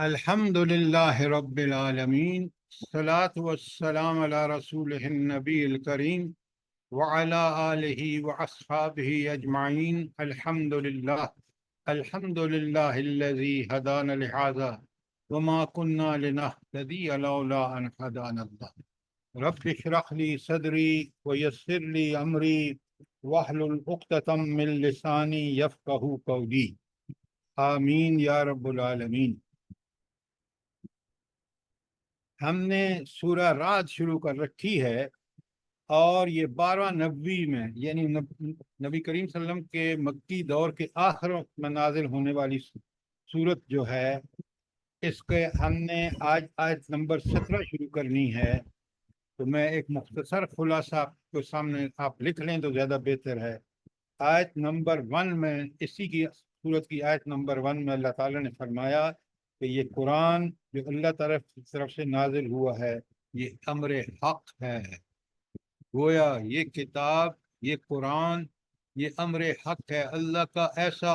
الحمد لله رب العالمين الصلاة والسلام على رسوله النبي الكريم وعلى آله وأصحابه أجمعين. الحمد لله الذي هدانا لهذا وما كنا لنهتدي لولا أن هدانا الله. رب اشرح لي صدري ويسر لي أمري واحلل عقدة من لساني يفقهوا قولي. آمین یا رب العالمین. ہم نے سورہ رعد شروع کر رکھی ہے اور یہ 12 نبوی میں یعنی نبی کریم صلی اللہ علیہ وسلم کے مکی دور کے آخر وقت میں نازل ہونے والی سورت جو ہے، اس کے ہم نے آج آیت نمبر 17 شروع کرنی ہے. تو میں ایک مختصر خلاصہ آپ کے سامنے آپ لکھ لیں تو زیادہ بہتر ہے. آیت نمبر 1 میں، اسی کی سورت کی آیت نمبر 1 میں اللہ تعالیٰ نے فرمایا کہ یہ قرآن جو اللہ تعالیٰ کی طرف سے نازل ہوا ہے یہ امر حق ہے. گویا یہ کتاب، یہ قرآن، یہ امر حق ہے. اللہ کا ایسا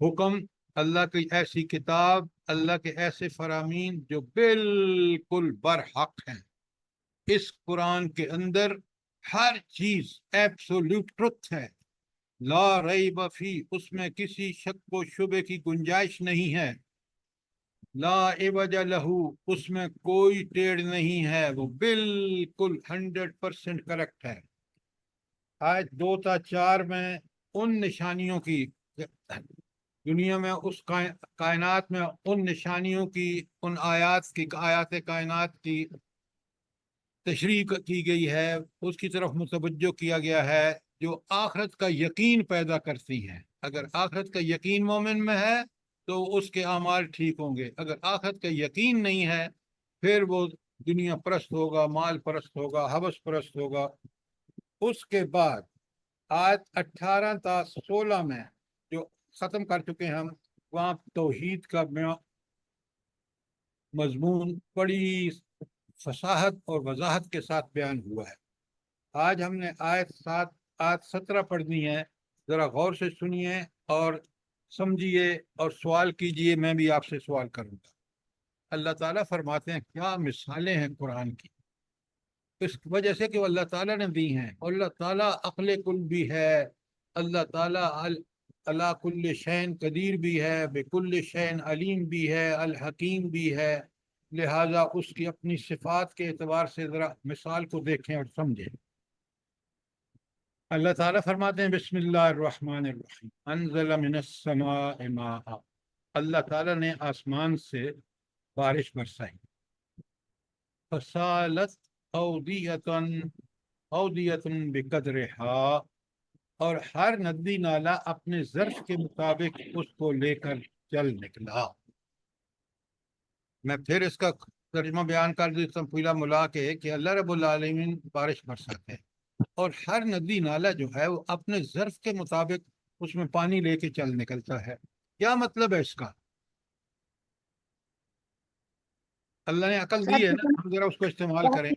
حکم، اللہ کی ایسی کتاب، اللہ کے ایسے فرامین جو بالکل برحق ہیں. اس قرآن کے اندر ہر چیز ایبسولوٹ ٹروتھ ہے، لا ریب فی، اس میں کسی شک و شبے کی گنجائش نہیں ہے. لا عوج لہ، اس میں کوئی ٹیڑھ نہیں ہے، وہ بالکل 100% کریکٹ ہے. آیت 2 تا 4 میں ان نشانیوں کی، دنیا میں اس کائنات میں ان نشانیوں کی، ان آیات کائنات کی تشریح کی گئی ہے، اس کی طرف متوجہ کیا گیا ہے جو آخرت کا یقین پیدا کرتی ہیں. اگر آخرت کا یقین مومن میں ہے تو اس کے اعمال ٹھیک ہوں گے. اگر آخرت کا یقین نہیں ہے پھر وہ دنیا پرست ہوگا، مال پرست ہوگا، حوث پرست ہوگا. اس کے بعد آیت 18 تا 16 میں جو ختم کر چکے ہیں ہم، وہاں توحید کا مضمون بڑی فصاحت اور وضاحت کے ساتھ بیان ہوا ہے. آج ہم نے آیت 17 پڑھنی ہے. ذرا غور سے سنیے اور سمجھیے اور سوال کیجئے. میں بھی آپ سے سوال کروں گا. اللہ تعالیٰ فرماتے ہیں کیا مثالیں ہیں قرآن کی، اس وجہ سے کہ وہ اللہ تعالیٰ نے دی ہیں. اور اللہ تعالیٰ عقل کل بھی ہے، اللہ تعالیٰ اللہ کل شین قدیر بھی ہے، بکل شین علیم بھی ہے، الحکیم بھی ہے. لہذا اس کی اپنی صفات کے اعتبار سے ذرا مثال کو دیکھیں اور سمجھیں. اللہ تعالیٰ فرماتے ہیں بسم اللہ الرحمن الرحیم، انزل من السماء ماء، اللہ تعالیٰ نے آسمان سے بارش برسائی. فسالت اودیۃ بقدرها، اور ہر ندی نالا اپنے ظرف کے مطابق اس کو لے کر چل نکلا. میں پھر اس کا ترجمہ بیان کر دیتا ہوں پولا ملا کے کہ اللہ رب العالمین بارش برساتے ہیں اور ہر ندی نالا جو ہے وہ اپنے ظرف کے مطابق اس میں پانی لے کے چل نکلتا ہے. کیا مطلب ہے اس کا؟ اللہ نے عقل دی ہے نا، ہم ذرا اس کو استعمال کریں.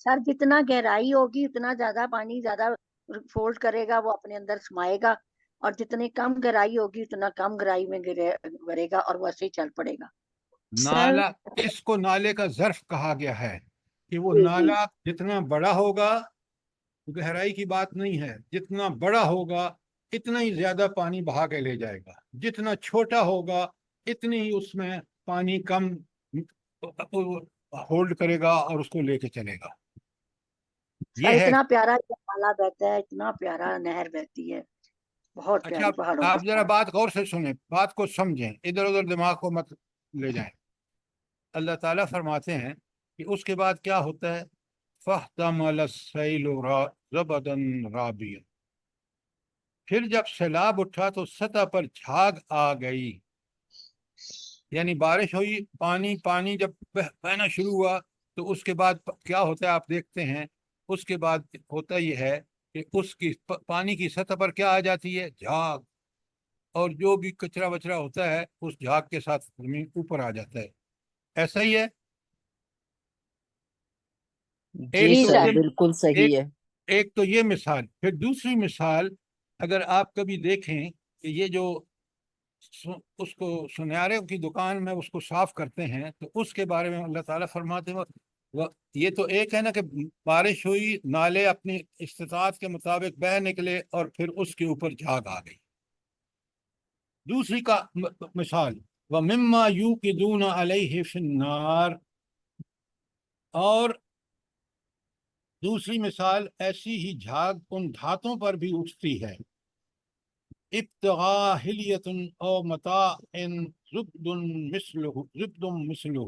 سر جتنا گہرائی ہوگی اتنا زیادہ پانی زیادہ فولڈ کرے گا، وہ اپنے اندر سمائے گا، اور جتنی کم گہرائی ہوگی اتنا کم گہرائی میں گرے گا اور ویسے ہی چل پڑے گا. نالا، اس کو نالے کا ظرف کہا گیا ہے کہ وہ نالا جتنا بڑا ہوگا، گہرائی کی بات نہیں ہے، جتنا بڑا ہوگا اتنا ہی زیادہ پانی بہا کے لے جائے گا. جتنا چھوٹا ہوگا اتنی ہی اس میں پانی کم ہولڈ کرے گا اور اس کو لے کے چلے گا. یہ ہے. اتنا پیارا نالا بہتا ہے، اتنا پیارا نہر بہتی ہے، بہت پیاری. پہاڑوں آپ ذرا بات غور سے سنیں، بات کو سمجھیں، ادھر ادھر دماغ کو مت لے جائیں. اللہ تعالیٰ فرماتے ہیں کہ اس کے بعد کیا ہوتا ہے، فَاحْتَمَلَ السَّيْلُ زَبَدًا رَابِيًا، پھر جب سیلاب اٹھا تو سطح پر جھاگ آ گئی. یعنی بارش ہوئی، پانی جب بہنا شروع ہوا تو اس کے بعد کیا ہوتا ہے آپ دیکھتے ہیں. اس کے بعد ہوتا یہ ہے کہ اس کی پانی کی سطح پر کیا آ جاتی ہے، جھاگ، اور جو بھی کچرا وچرا ہوتا ہے اس جھاگ کے ساتھ زمین اوپر آ جاتا ہے. ایسا ہی ہے. جی سر بالکل صحیح ہے. ایک تو یہ مثال. پھر دوسری مثال، اگر آپ کبھی دیکھیں کہ یہ جو اس کو سنیارے کی دکان میں اس کو صاف کرتے ہیں تو اس کے بارے میں اللہ تعالیٰ فرماتے ہیں یہ تو ایک ہے نا کہ بارش ہوئی، نالے اپنی استطاعت کے مطابق بہہ نکلے اور پھر اس کے اوپر جھاگ آ گئی۔ دوسری کا مثال وَمِمَّا يُوقِدُونَ عَلَيْهِ فِي النَّارِ، اور دوسری مثال ایسی ہی جھاگ ان دھاتوں پر بھی اٹھتی ہے، ابتغاء حلیۃ او متاع زبد مثلہ،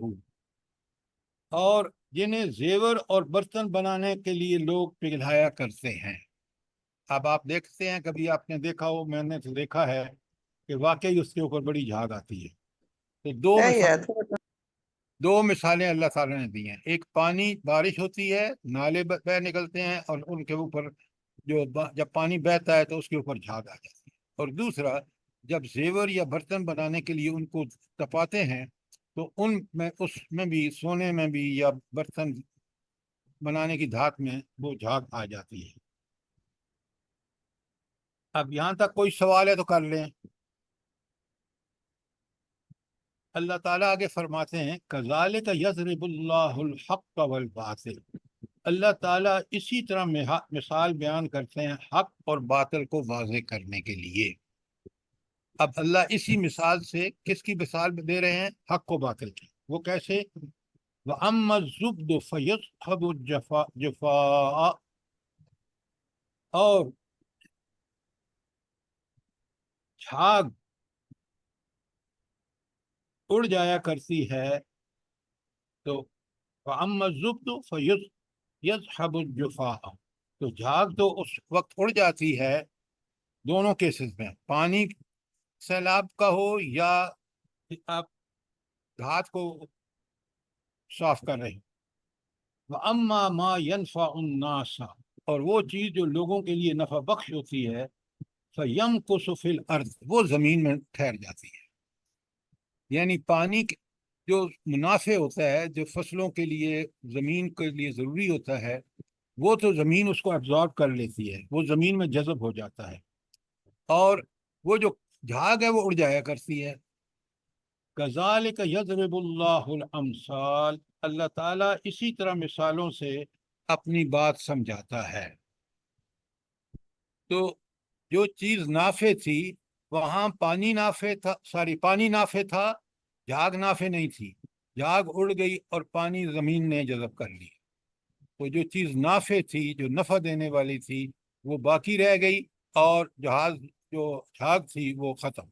اور جنہیں زیور اور برتن بنانے کے لیے لوگ پگھلایا کرتے ہیں۔ اب آپ دیکھتے ہیں، کبھی آپ نے دیکھا ہو، میں نے تو دیکھا ہے کہ واقعی اس کے اوپر بڑی جھاگ آتی ہے۔ تو دو مثالیں اللہ تعالیٰ نے دی ہیں، ایک پانی بارش ہوتی ہے، نالے بہ نکلتے ہیں اور ان کے اوپر جب پانی بہتا ہے تو اس کے اوپر جھاگ آ جاتی ہے، اور دوسرا جب زیور یا برتن بنانے کے لیے ان کو تپاتے ہیں تو ان میں، اس میں بھی، سونے میں بھی یا برتن بنانے کی دھات میں وہ جھاگ آ جاتی ہے۔ اب یہاں تک کوئی سوال ہے تو کر لیں۔ اللہ تعالیٰ آگے فرماتے ہیں کذالک یضرب اللہ الحق والباطل، اللہ تعالیٰ اسی طرح مثال بیان کرتے ہیں حق اور باطل کو واضح کرنے کے لیے۔ اب اللہ اسی مثال سے کس کی مثال دے رہے ہیں؟ حق و باطل کی۔ وہ کیسے؟ وَأَمَّا الزُّبْدُ فَيَذْهَبُ جَفَاءً، اور جھاگ اڑ جایا کرتی ہے، تو وَأَمَّا الزُّبْدُ فَيَذْهَبُ الجَّفَاءَ، تو جھاگ تو اس وقت اڑ جاتی ہے، دونوں کیسز میں، پانی سیلاب کا ہو یا آپ دھات کو صاف کر رہے ہیں۔ وَأَمَّا مَا يَنْفَعُ النَّاسَ، اور وہ چیز جو لوگوں کے لیے نفع بخش ہوتی ہے، فَيَمْكُثُ فِي الْأَرْضِ، وہ زمین میں ٹھہر جاتی ہے۔ یعنی پانی جو منافع ہوتا ہے، جو فصلوں کے لیے، زمین کے لیے ضروری ہوتا ہے، وہ تو زمین اس کو ابزارب کر لیتی ہے، وہ زمین میں جذب ہو جاتا ہے، اور وہ جو جھاگ ہے وہ اڑ جایا کرتی ہے۔ کذالک یضرب اللہ الامثال، اللہ تعالیٰ اسی طرح مثالوں سے اپنی بات سمجھاتا ہے۔ تو جو چیز نافع تھی وہاں پانی نافع تھا، پانی نافع تھا، جھاگ نافع نہیں تھی، جھاگ اڑ گئی اور پانی زمین نے جذب کر لی۔ تو جو چیز نافع تھی، جو نفع دینے والی تھی، وہ باقی رہ گئی، اور جو جھاگ تھی وہ ختم،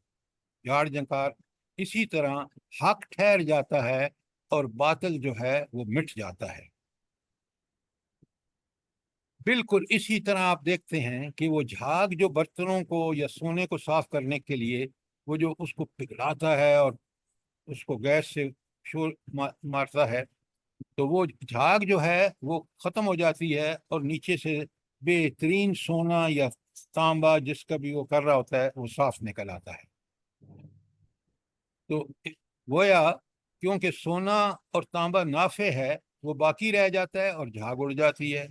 جھاڑ جھنکار۔ اسی طرح حق ٹھہر جاتا ہے اور باطل جو ہے وہ مٹ جاتا ہے۔ بالکل اسی طرح آپ دیکھتے ہیں کہ وہ جھاگ جو برتنوں کو یا سونے کو صاف کرنے کے لیے وہ جو اس کو پگھلاتا ہے اور اس کو گیس سے شور مارتا ہے، تو وہ جھاگ جو ہے وہ ختم ہو جاتی ہے، اور نیچے سے بہترین سونا یا تانبا جس کا بھی وہ کر رہا ہوتا ہے وہ صاف نکل آتا ہے۔ تو گویا کیونکہ سونا اور تانبا نافع ہے وہ باقی رہ جاتا ہے اور جھاگ اڑ جاتی ہے۔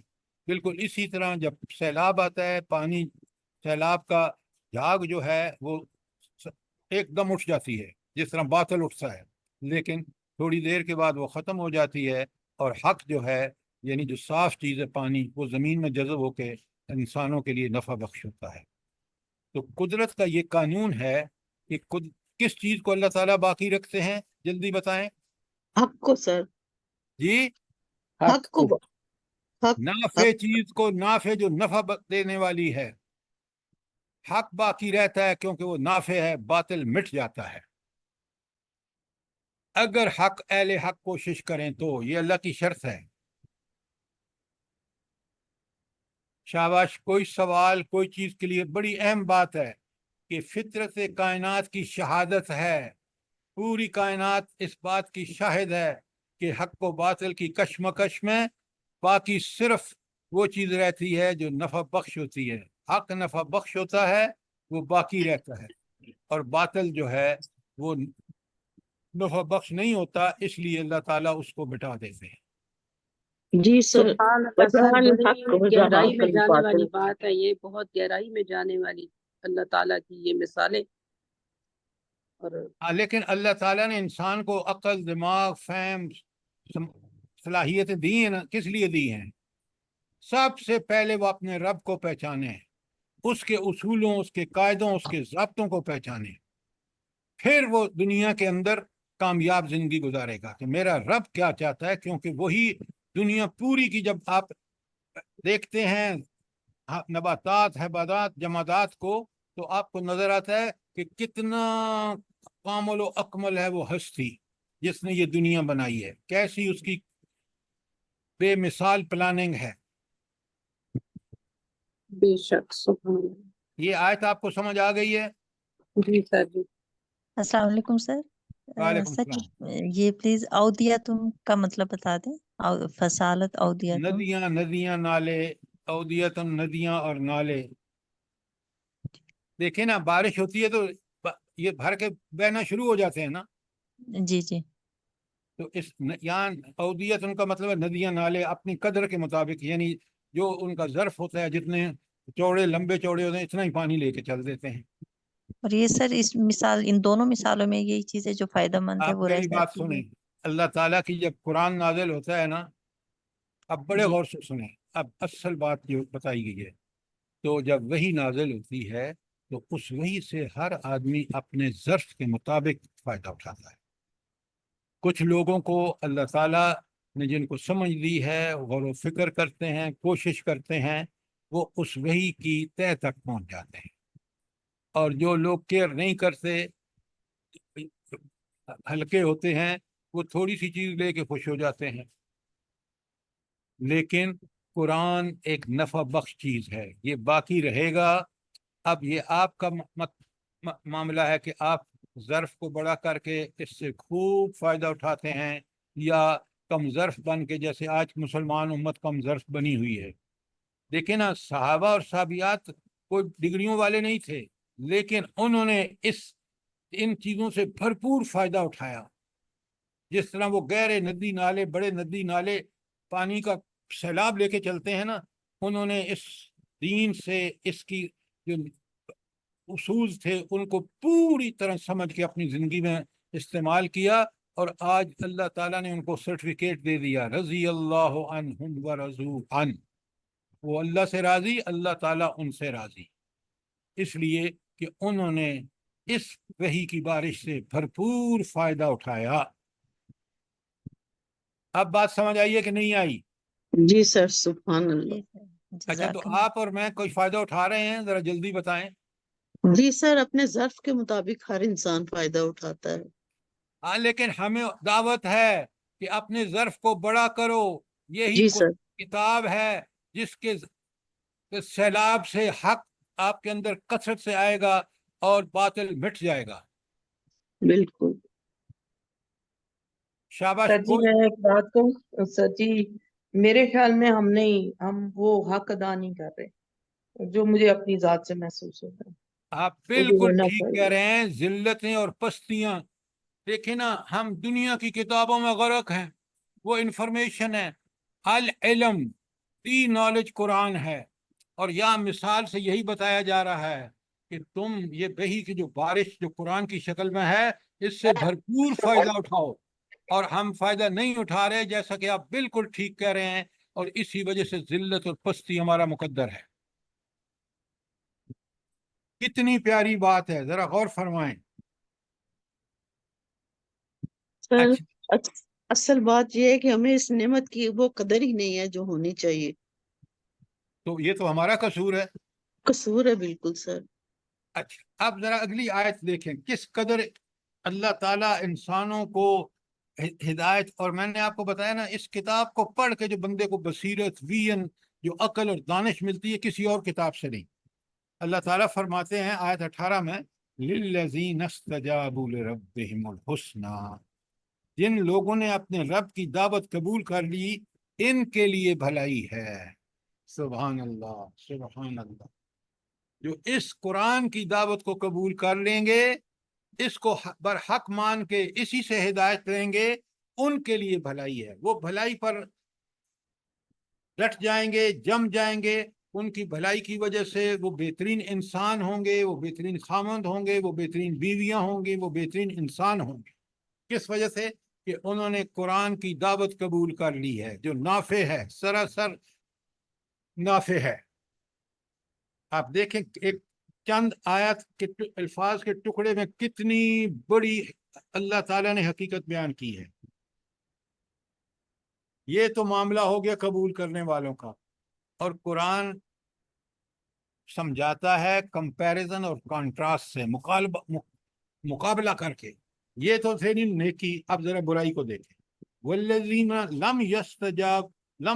بالکل اسی طرح جب سیلاب آتا ہے، پانی سیلاب کا جھاگ جو ہے وہ ایک دم اٹھ جاتی ہے جس طرح باطل اٹھتا ہے، لیکن تھوڑی دیر کے بعد وہ ختم ہو جاتی ہے، اور حق جو ہے، یعنی جو صاف چیز ہے پانی، وہ زمین میں جذب ہو کے انسانوں کے لیے نفع بخش ہوتا ہے۔ تو قدرت کا یہ قانون ہے کہ کس چیز کو اللہ تعالیٰ باقی رکھتے ہیں؟ جلدی بتائیں حق کو سر، جی۔ حق کو، حق نافع چیز کو، نافع جو نفع دینے والی ہے، حق باقی رہتا ہے کیونکہ وہ نافع ہے، باطل مٹ جاتا ہے۔ اگر حق اہل حق کوشش کریں تو یہ اللہ کی شرط ہے۔ شاباش، کوئی سوال کوئی چیز کے لیے بڑی اہم بات ہے کہ فطرت کائنات کی شہادت ہے، پوری کائنات اس بات کی شاہد ہے کہ حق و باطل کی کشمکش میں باقی صرف وہ چیز رہتی ہے جو نفع بخش ہوتی ہے۔ حق نفع بخش ہوتا ہے، وہ باقی رہتا ہے، اور باطل جو ہے وہ نفع بخش نہیں ہوتا، اس لیے اللہ تعالیٰ اس کو مٹا دیتے ہیں۔ جی سر، سبحان اللہ سر، وجعل بڑی الحق گہرائی وزهاق میں جانے والی الباطل۔ بات ہے یہ، بہت گہرائی میں جانے والی اللہ تعالیٰ کی یہ مثالیں۔ لیکن اللہ تعالیٰ نے انسان کو عقل، دماغ، فہم، صلاحیتیں دی ہیں نا، کس لیے دی ہیں؟ سب سے پہلے وہ اپنے رب کو پہچانے، اس کے اصولوں، اس کے قاعدوں، اس کے ضابطوں کو پہچانے، پھر وہ دنیا کے اندر کامیاب زندگی گزارے گا کہ میرا رب کیا چاہتا ہے، کیونکہ وہی دنیا پوری کی، جب آپ دیکھتے ہیں نباتات، حیوانات، جمادات کو، تو آپ کو نظر آتا ہے کہ کتنا کامل و اکمل ہے وہ ہستی جس نے یہ دنیا بنائی ہے، کیسی اس کی بے مثال پلاننگ ہے۔ بے شک، سبحان اللہ۔ یہ آیت آپ کو سمجھ آ گئی ہے؟ جی سر جی۔ السلام علیکم سر۔ وعلیکم سر السلام۔ یہ پلیز اودیتم کا مطلب بتا دیں، فصالت اودیتم۔ ندیاں، ندیاں، نالے، اودیتن، ندیاں اور نالے۔ دیکھیں نا، بارش ہوتی ہے تو یہ بھر کے بہنا شروع ہو جاتے ہیں نا، جی جی تو اس یہاں اودیت ان کا مطلب ہے ندیاں، نالے اپنی قدر کے مطابق، یعنی جو ان کا ظرف ہوتا ہے، جتنے چوڑے، لمبے چوڑے ہوتے ہیں، اتنا ہی پانی لے کے چل دیتے ہیں۔ اور یہ سر اس مثال، ان دونوں مثالوں میں یہی چیزیں جو فائدہ مند ہے آپ وہ رہ میری بات جاتی ہے۔ سنیں، اللہ تعالیٰ کی جب قرآن نازل ہوتا ہے نا، اب بڑے جی غور سے سنیں، اب اصل بات جو بتائی گئی ہے، تو جب وہی نازل ہوتی ہے تو اس وحی سے ہر آدمی اپنے ظرف کے مطابق فائدہ اٹھاتا ہے۔ کچھ لوگوں کو اللہ تعالیٰ نے جن کو سمجھ دی ہے، غور و فکر کرتے ہیں، کوشش کرتے ہیں، وہ اس وحی کی تہ تک پہنچ جاتے ہیں، اور جو لوگ کیئر نہیں کرتے، ہلکے ہوتے ہیں، وہ تھوڑی سی چیز لے کے خوش ہو جاتے ہیں۔ لیکن قرآن ایک نفع بخش چیز ہے، یہ باقی رہے گا۔ اب یہ آپ کا معاملہ ہے کہ آپ ظرف کو بڑا کر کے اس سے خوب فائدہ اٹھاتے ہیں، یا کم ظرف بن کے، جیسے آج مسلمان امت کم ظرف بنی ہوئی ہے۔ دیکھیں نا، صحابہ اور صحابیات کوئی ڈگریوں والے نہیں تھے، لیکن انہوں نے ان چیزوں سے بھرپور فائدہ اٹھایا۔ جس طرح وہ گہرے ندی نالے، بڑے ندی نالے پانی کا سیلاب لے کے چلتے ہیں نا، انہوں نے اس دین سے، اس کی جو اصول تھے ان کو پوری طرح سمجھ کے اپنی زندگی میں استعمال کیا، اور آج اللہ تعالیٰ نے ان کو سرٹیفکیٹ دے دیا، رضی اللہ عنہم ورضوا عنہ، وہ اللہ سے راضی، اللہ تعالیٰ ان سے راضی، اس لیے کہ انہوں نے اس وحی کی بارش سے بھرپور فائدہ اٹھایا۔ اب بات سمجھ آئی ہے کہ نہیں آئی؟ جی سر، سبحان اللہ۔ جی سر، اچھا، تو جزاک اللہ۔ آپ اور میں کوئی فائدہ اٹھا رہے ہیں؟ ذرا جلدی بتائیں۔ جی سر، اپنے ظرف کے مطابق ہر انسان فائدہ اٹھاتا ہے۔ ہاں، لیکن ہمیں دعوت ہے کہ اپنے ظرف کو بڑا کرو، یہی جی سر۔ کتاب ہے جس کے سیلاب سے حق آپ کے اندر کثرت سے آئے گا اور باطل مٹ جائے گا۔ بالکل۔ شاباش، سر جی، میں ایک بات کہوں سر جی، میرے خیال میں ہم وہ حق ادا نہیں کر رہے جو مجھے اپنی ذات سے محسوس ہوتا ہے۔ آپ مجھے بالکل ہونا ٹھیک کہہ چاہیے۔ رہے ہیں، ذلتیں اور پستیاں۔ دیکھیں نا، ہم دنیا کی کتابوں میں غرق ہیں، وہ انفارمیشن ہے، العلم، دی نالج قرآن ہے، اور یہاں مثال سے یہی بتایا جا رہا ہے کہ تم یہ وحی کی جو بارش جو قرآن کی شکل میں ہے، اس سے بھرپور فائدہ اٹھاؤ، اور ہم فائدہ نہیں اٹھا رہے، جیسا کہ آپ بالکل ٹھیک کہہ رہے ہیں، اور اسی وجہ سے ذلت اور پستی ہمارا مقدر ہے۔ کتنی پیاری بات ہے، ذرا غور فرمائیں۔ سر، اچھا، اصل بات یہ ہے کہ ہمیں اس نعمت کی وہ قدر ہی نہیں ہے جو ہونی چاہیے۔ تو یہ تو ہمارا قصور ہے۔ قصور ہے، بالکل سر۔ اچھا، اب ذرا اگلی آیت دیکھیں، کس قدر اللہ تعالیٰ انسانوں کو ہدایت، اور میں نے آپ کو بتایا نا، اس کتاب کو پڑھ کے جو بندے کو بصیرت، وین، جو عقل اور دانش ملتی ہے، کسی اور کتاب سے نہیں۔ اللہ تعالیٰ فرماتے ہیں آیت 18 میں، لِلَّذِينَ اسْتَجَابُوا لِرَبِّهِمُ الْحُسْنَى، جن لوگوں نے اپنے رب کی دعوت قبول کر لی، ان کے لیے بھلائی ہے۔ سبحان اللہ، سبحان اللہ۔ جو اس قرآن کی دعوت کو قبول کر لیں گے، اس کو برحق مان کے اسی سے ہدایت لیں گے، ان کے لیے بھلائی ہے، وہ بھلائی پر ڈٹ جائیں گے، جم جائیں گے، ان کی بھلائی کی وجہ سے وہ بہترین انسان ہوں گے، وہ بہترین خامند ہوں گے، وہ بہترین بیویاں ہوں گی، وہ بہترین انسان ہوں گے۔ کس وجہ سے؟ کہ انہوں نے قرآن کی دعوت قبول کر لی ہے، جو نافع ہے، سراسر نافع ہے۔ آپ دیکھیں ایک چند آیت کے الفاظ کے ٹکڑے میں کتنی بڑی اللہ تعالیٰ نے حقیقت بیان کی ہے۔ یہ تو معاملہ ہو گیا قبول کرنے والوں کا، اور قرآن سمجھاتا ہے کمپیریزن اور کانٹراسٹ سے، مقابلہ کر کے۔ یہ تو تھے نہیں نیکی، اب ذرا برائی کو دیکھیں۔ والذین لم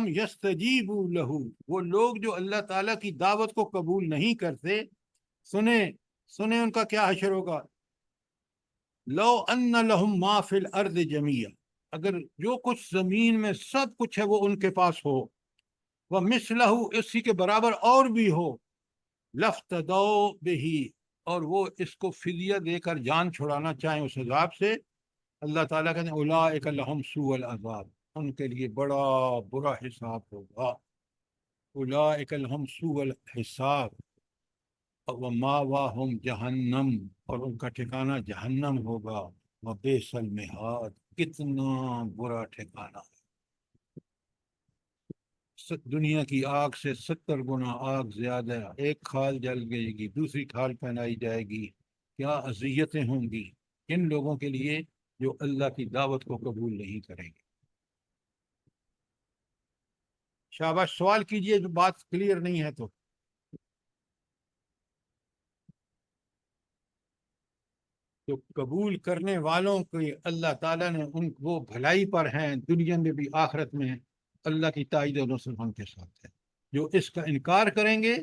یستجیبوا لہ، وہ لوگ جو اللہ تعالیٰ کی دعوت کو قبول نہیں کرتے، سنیں ان کا کیا حشر ہوگا۔ لو ان لہم ما فی الارض جمیعا، اگر جو کچھ زمین میں سب کچھ ہے وہ ان کے پاس ہو، ومثلہ، اسی کے برابر اور بھی ہو، لفتدوا بہ، اور وہ اس کو فدیہ دے کر جان چھڑانا چاہیں اس عذاب سے، اللہ تعالیٰ کہتے ہیں اولئک لہم سوء العذاب، ان کے لیے بڑا برا حساب ہوگا۔ اولئک لہم سوء الحساب ومأواہم جہنم، اور ان کا ٹھکانہ جہنم ہوگا، وبئس المہاد، کتنا برا ٹھکانہ ہے۔ دنیا کی آگ سے 70 گنا آگ زیادہ، ایک کھال جل گئے گی، دوسری کھال پہنائی جائے گی، کیا اذیتیں ہوں گی ان لوگوں کے لیے جو اللہ کی دعوت کو قبول نہیں کریں گے۔ شاباش، سوال کیجئے جو بات کلیئر نہیں ہے تو قبول کرنے والوں کو اللہ تعالیٰ نے وہ بھلائی پر ہیں، دنیا میں بھی آخرت میں، اللہ کی تائید و نصرت ان کے ساتھ ہے۔ جو اس کا انکار کریں گے،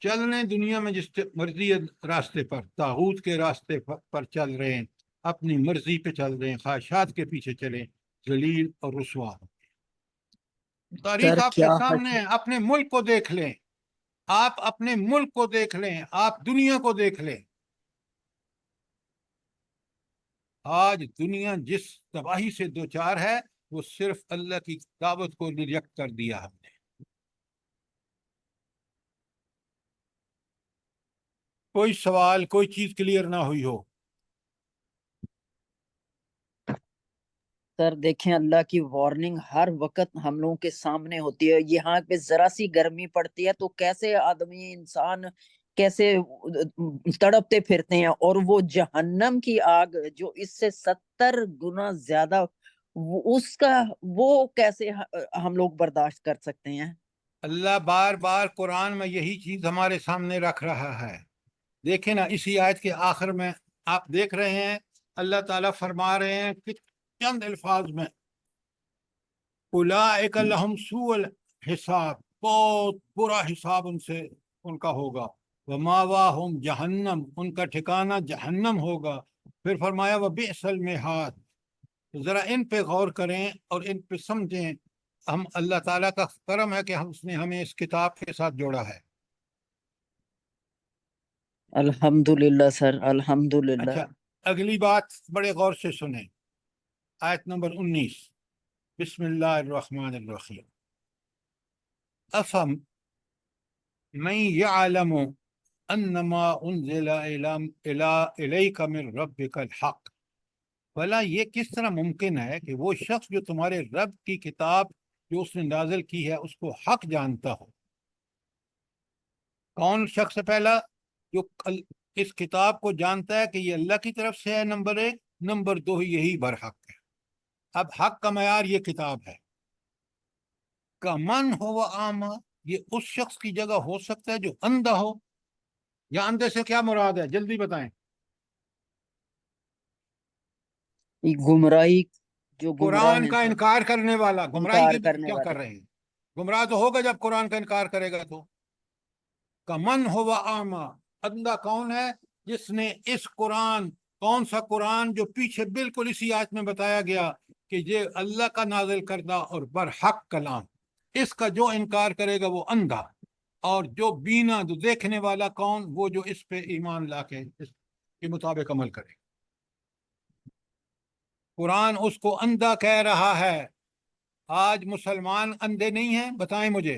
چل رہے دنیا میں جس مرضی راستے پر، طاغوت کے راستے پر چل رہے ہیں، اپنی مرضی پہ چل رہے ہیں، خواہشات کے پیچھے چلیں، ذلیل اور رسوا۔ تاریخ سر آپ کے کیا سامنے ہے، اپنے ملک کو دیکھ لیں، آپ اپنے ملک کو دیکھ لیں، آپ دنیا کو دیکھ لیں۔ آج دنیا جس تباہی سے دوچار ہے وہ صرف اللہ کی دعوت کو ریجیکٹ کر دیا ہم نے۔ کوئی سوال، کوئی چیز کلیئر نہ ہوئی ہو؟ سر دیکھیں، اللہ کی وارننگ ہر وقت ہم لوگوں کے سامنے ہوتی ہے۔ یہاں پہ ذرا سی گرمی پڑتی ہے تو کیسے آدمی انسان کیسے تڑپتے پھرتے ہیں، اور وہ جہنم کی آگ جو اس سے 70 گنا زیادہ، اس کا وہ کیسے ہم لوگ برداشت کر سکتے ہیں؟ اللہ بار بار قرآن میں یہی چیز ہمارے سامنے رکھ رہا ہے۔ دیکھیں نا، اسی آیت کے آخر میں آپ دیکھ رہے ہیں اللہ تعالیٰ فرما رہے ہیں کہ چند الفاظ میں، اولئک لہم سوء الحساب، بہت برا حساب ان کا ہوگا، ومأواہم جہنم، ان کا ٹھکانہ جہنم ہوگا۔ پھر فرمایا وبئس المہاد۔ ذرا ان پہ غور کریں اور ان پہ سمجھیں۔ ہم اللہ تعالیٰ کا کرم ہے کہ اس نے ہمیں اس کتاب کے ساتھ جوڑا ہے۔ الحمدللہ سر، الحمدللہ۔ اچھا، اگلی بات بڑے غور سے سنیں، آیت نمبر 19، بسم اللہ الرحمن الرحیم۔ افم من یعلم انما انزل الیک من ربک الحق، بھلا یہ کس طرح ممکن ہے کہ وہ شخص جو تمہارے رب کی کتاب جو اس نے نازل کی ہے اس کو حق جانتا ہو۔ کون شخص پہلا جو اس کتاب کو جانتا ہے کہ یہ اللہ کی طرف سے ہے، نمبر 1، نمبر 2 یہی برحق ہے۔ اب حق کا معیار یہ کتاب ہے۔ کمن ہو وہ عامہ، یہ اس شخص کی جگہ ہو سکتا ہے جو اندھا ہو، یا اندھے سے کیا مراد ہے جلدی بتائیں۔ گمراہی، جو گمراہ قرآن ہیں کا سر، انکار کرنے والا، گمراہی انکار کی کرنے کیا کر والے۔ رہے ہیں؟ گمراہ تو ہوگا جب قرآن کا انکار کرے گا تو۔ کمن ہو وہ عامہ، اندھا کون ہے؟ جس نے اس قرآن، کون سا قرآن جو پیچھے بالکل اسی آیت میں بتایا گیا کہ یہ اللہ کا نازل کردہ اور برحق کلام، اس کا جو انکار کرے گا وہ اندھا، اور جو بینا، جو دیکھنے والا کون؟ وہ جو اس پہ ایمان لا کے اس کے مطابق عمل کرے۔ قرآن اس کو اندھا کہہ رہا ہے۔ آج مسلمان اندھے نہیں ہیں؟ بتائیں مجھے۔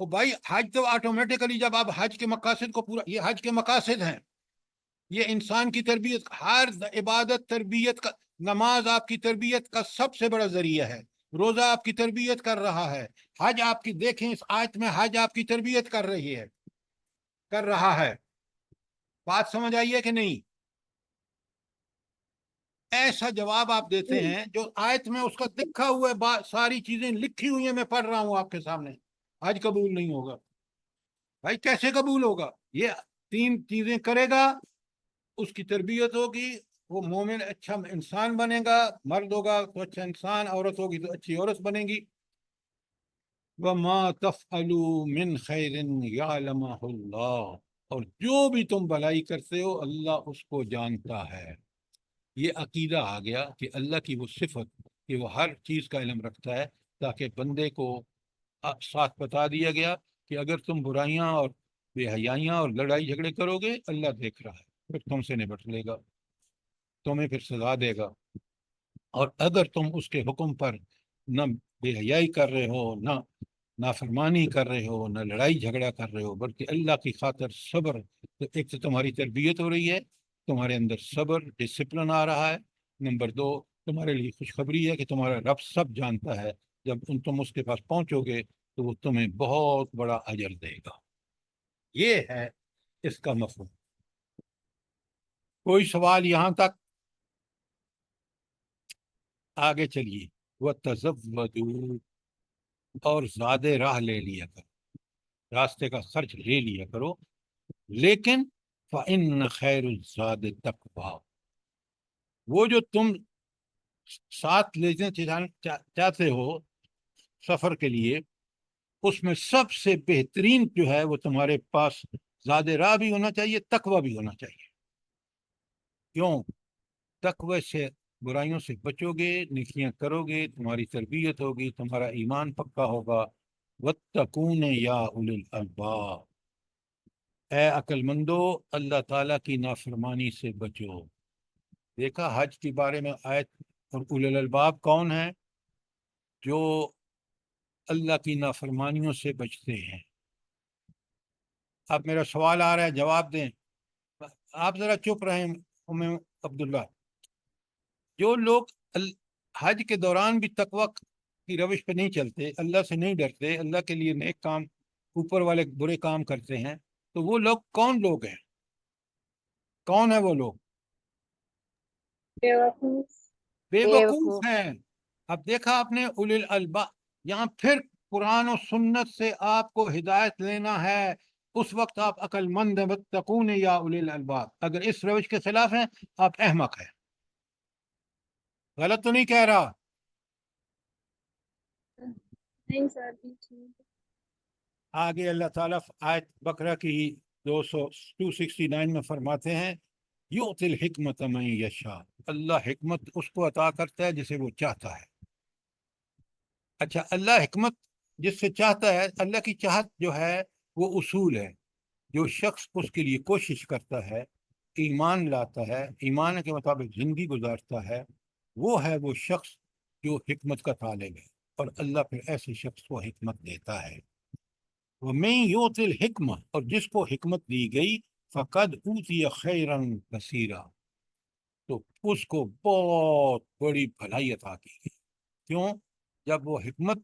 وہ بھائی حج تو آٹومیٹیکلی جب آپ حج کے مقاصد کو پورا، یہ حج کے مقاصد ہیں، یہ انسان کی تربیت، ہر عبادت تربیت کا، نماز آپ کی تربیت کا سب سے بڑا ذریعہ ہے، روزہ آپ کی تربیت کر رہا ہے، حج آپ کی، دیکھیں اس آیت میں حج آپ کی تربیت کر رہی ہے، کر رہا ہے۔ بات سمجھ آئی ہے کہ نہیں؟ ایسا جواب آپ دیتے ہیں جو آیت میں اس کا لکھا ہوا ہے، ساری چیزیں لکھی ہوئی ہیں، میں پڑھ رہا ہوں آپ کے سامنے، حج قبول نہیں ہوگا۔ بھائی کیسے قبول ہوگا؟ یہ 3 چیزیں کرے گا، اس کی تربیت ہوگی، وہ مومن اچھا انسان بنے گا، مرد ہوگا تو اچھا انسان، عورت ہوگی تو اچھی عورت بنے گی۔ وَمَا تَفْعَلُوا مِنْ خَيْرٍ يَعْلَمَهُ اللَّهُ، اور جو بھی تم بھلائی کرتے ہو اللہ اس کو جانتا ہے۔ یہ عقیدہ آ گیا کہ اللہ کی وہ صفت کہ وہ ہر چیز کا علم رکھتا ہے، تاکہ بندے کو ساتھ بتا دیا گیا کہ اگر تم برائیاں اور بے حیائیاں اور لڑائی جھگڑے کرو گے اللہ دیکھ رہا ہے، پھر تم سے نبٹ لے گا، تمہیں پھر سزا دے گا۔ اور اگر تم اس کے حکم پر نہ بے حیائی کر رہے ہو، نہ نافرمانی کر رہے ہو، نہ لڑائی جھگڑا کر رہے ہو، بلکہ اللہ کی خاطر صبر، تو ایک تو تمہاری تربیت ہو رہی ہے، تمہارے اندر صبر ڈسپلن آ رہا ہے، نمبر 2 تمہارے لیے خوشخبری ہے کہ تمہارا رب سب جانتا ہے، جب تم اس کے پاس پہنچو گے تو وہ تمہیں بہت بڑا اجر دے گا۔ یہ ہے اس کا مفہوم۔ کوئی سوال یہاں تک؟ آگے چلیے۔ وَتَزَوَّدُوا، اور زیادہ راہ لے لیا کرو، راستے کا خرچ لے لیا کرو، لیکن فَإِنَّ خَيْرُ الزَّادِ التَّقْوَىٰ، وہ جو تم ساتھ لینا چاہتے ہو سفر کے لیے، اس میں سب سے بہترین جو ہے وہ تمہارے پاس زیادہ راہ بھی ہونا چاہیے، تقوی بھی ہونا چاہیے۔ کیوں؟ تقوی سے برائیوں سے بچو گے، نیکیاں کرو گے، تمہاری تربیت ہوگی، تمہارا ایمان پکا ہوگا۔ وَاتَّقُونِ يَا أُولِي الْأَلْبَابِ، اے عقل مندو اللہ تعالیٰ کی نافرمانی سے بچو۔ دیکھا حج کے بارے میں آیت، اور اولی الالباب کون ہیں؟ جو اللہ کی نافرمانیوں سے بچتے ہیں۔ اب میرا سوال آ رہا ہے، جواب دیں۔ آپ ذرا چپ رہیں ام عبداللہ۔ جو لوگ حج کے دوران بھی تقوی کی روش پہ نہیں چلتے، اللہ سے نہیں ڈرتے، اللہ کے لیے نیک کام، اوپر والے برے کام کرتے ہیں، تو وہ لوگ کون لوگ ہیں؟ کون ہیں وہ لوگ؟ بے وقوف ہیں۔ اب دیکھا آپ نے اولی الالباب، یہاں پھر قرآن و سنت سے آپ کو ہدایت لینا ہے، اس وقت آپ عقل مند ہیں۔ واتقون یا اولی الالباب، اگر اس روش کے خلاف ہیں آپ احمق ہیں۔ غلط تو نہیں کہہ رہا؟ نہیں سر جی ٹھیک۔ آگے اللہ تعالیٰ آیت بقرہ کی 269 میں فرماتے ہیں، یؤتی الحکمت من یشاء، اللہ حکمت اس کو عطا کرتا ہے جسے وہ چاہتا ہے۔ اچھا، اللہ حکمت جس سے چاہتا ہے، اللہ کی چاہت جو ہے وہ اصول ہے، جو شخص اس کے لیے کوشش کرتا ہے، ایمان لاتا ہے، ایمان کے مطابق زندگی گزارتا ہے، وہ ہے وہ شخص جو حکمت کا طالب ہے، اور اللہ پھر ایسے شخص کو حکمت دیتا ہے۔ وَمَن يُؤْتِ الْحِكْمَةَ، اور جس کو حکمت دی گئی، فَقَدْ أُوتِيَ خَيْرًا كَثِيرًا، تو اس کو بہت بڑی بھلائی عطا کی گئی۔ کیوں؟ جب وہ حکمت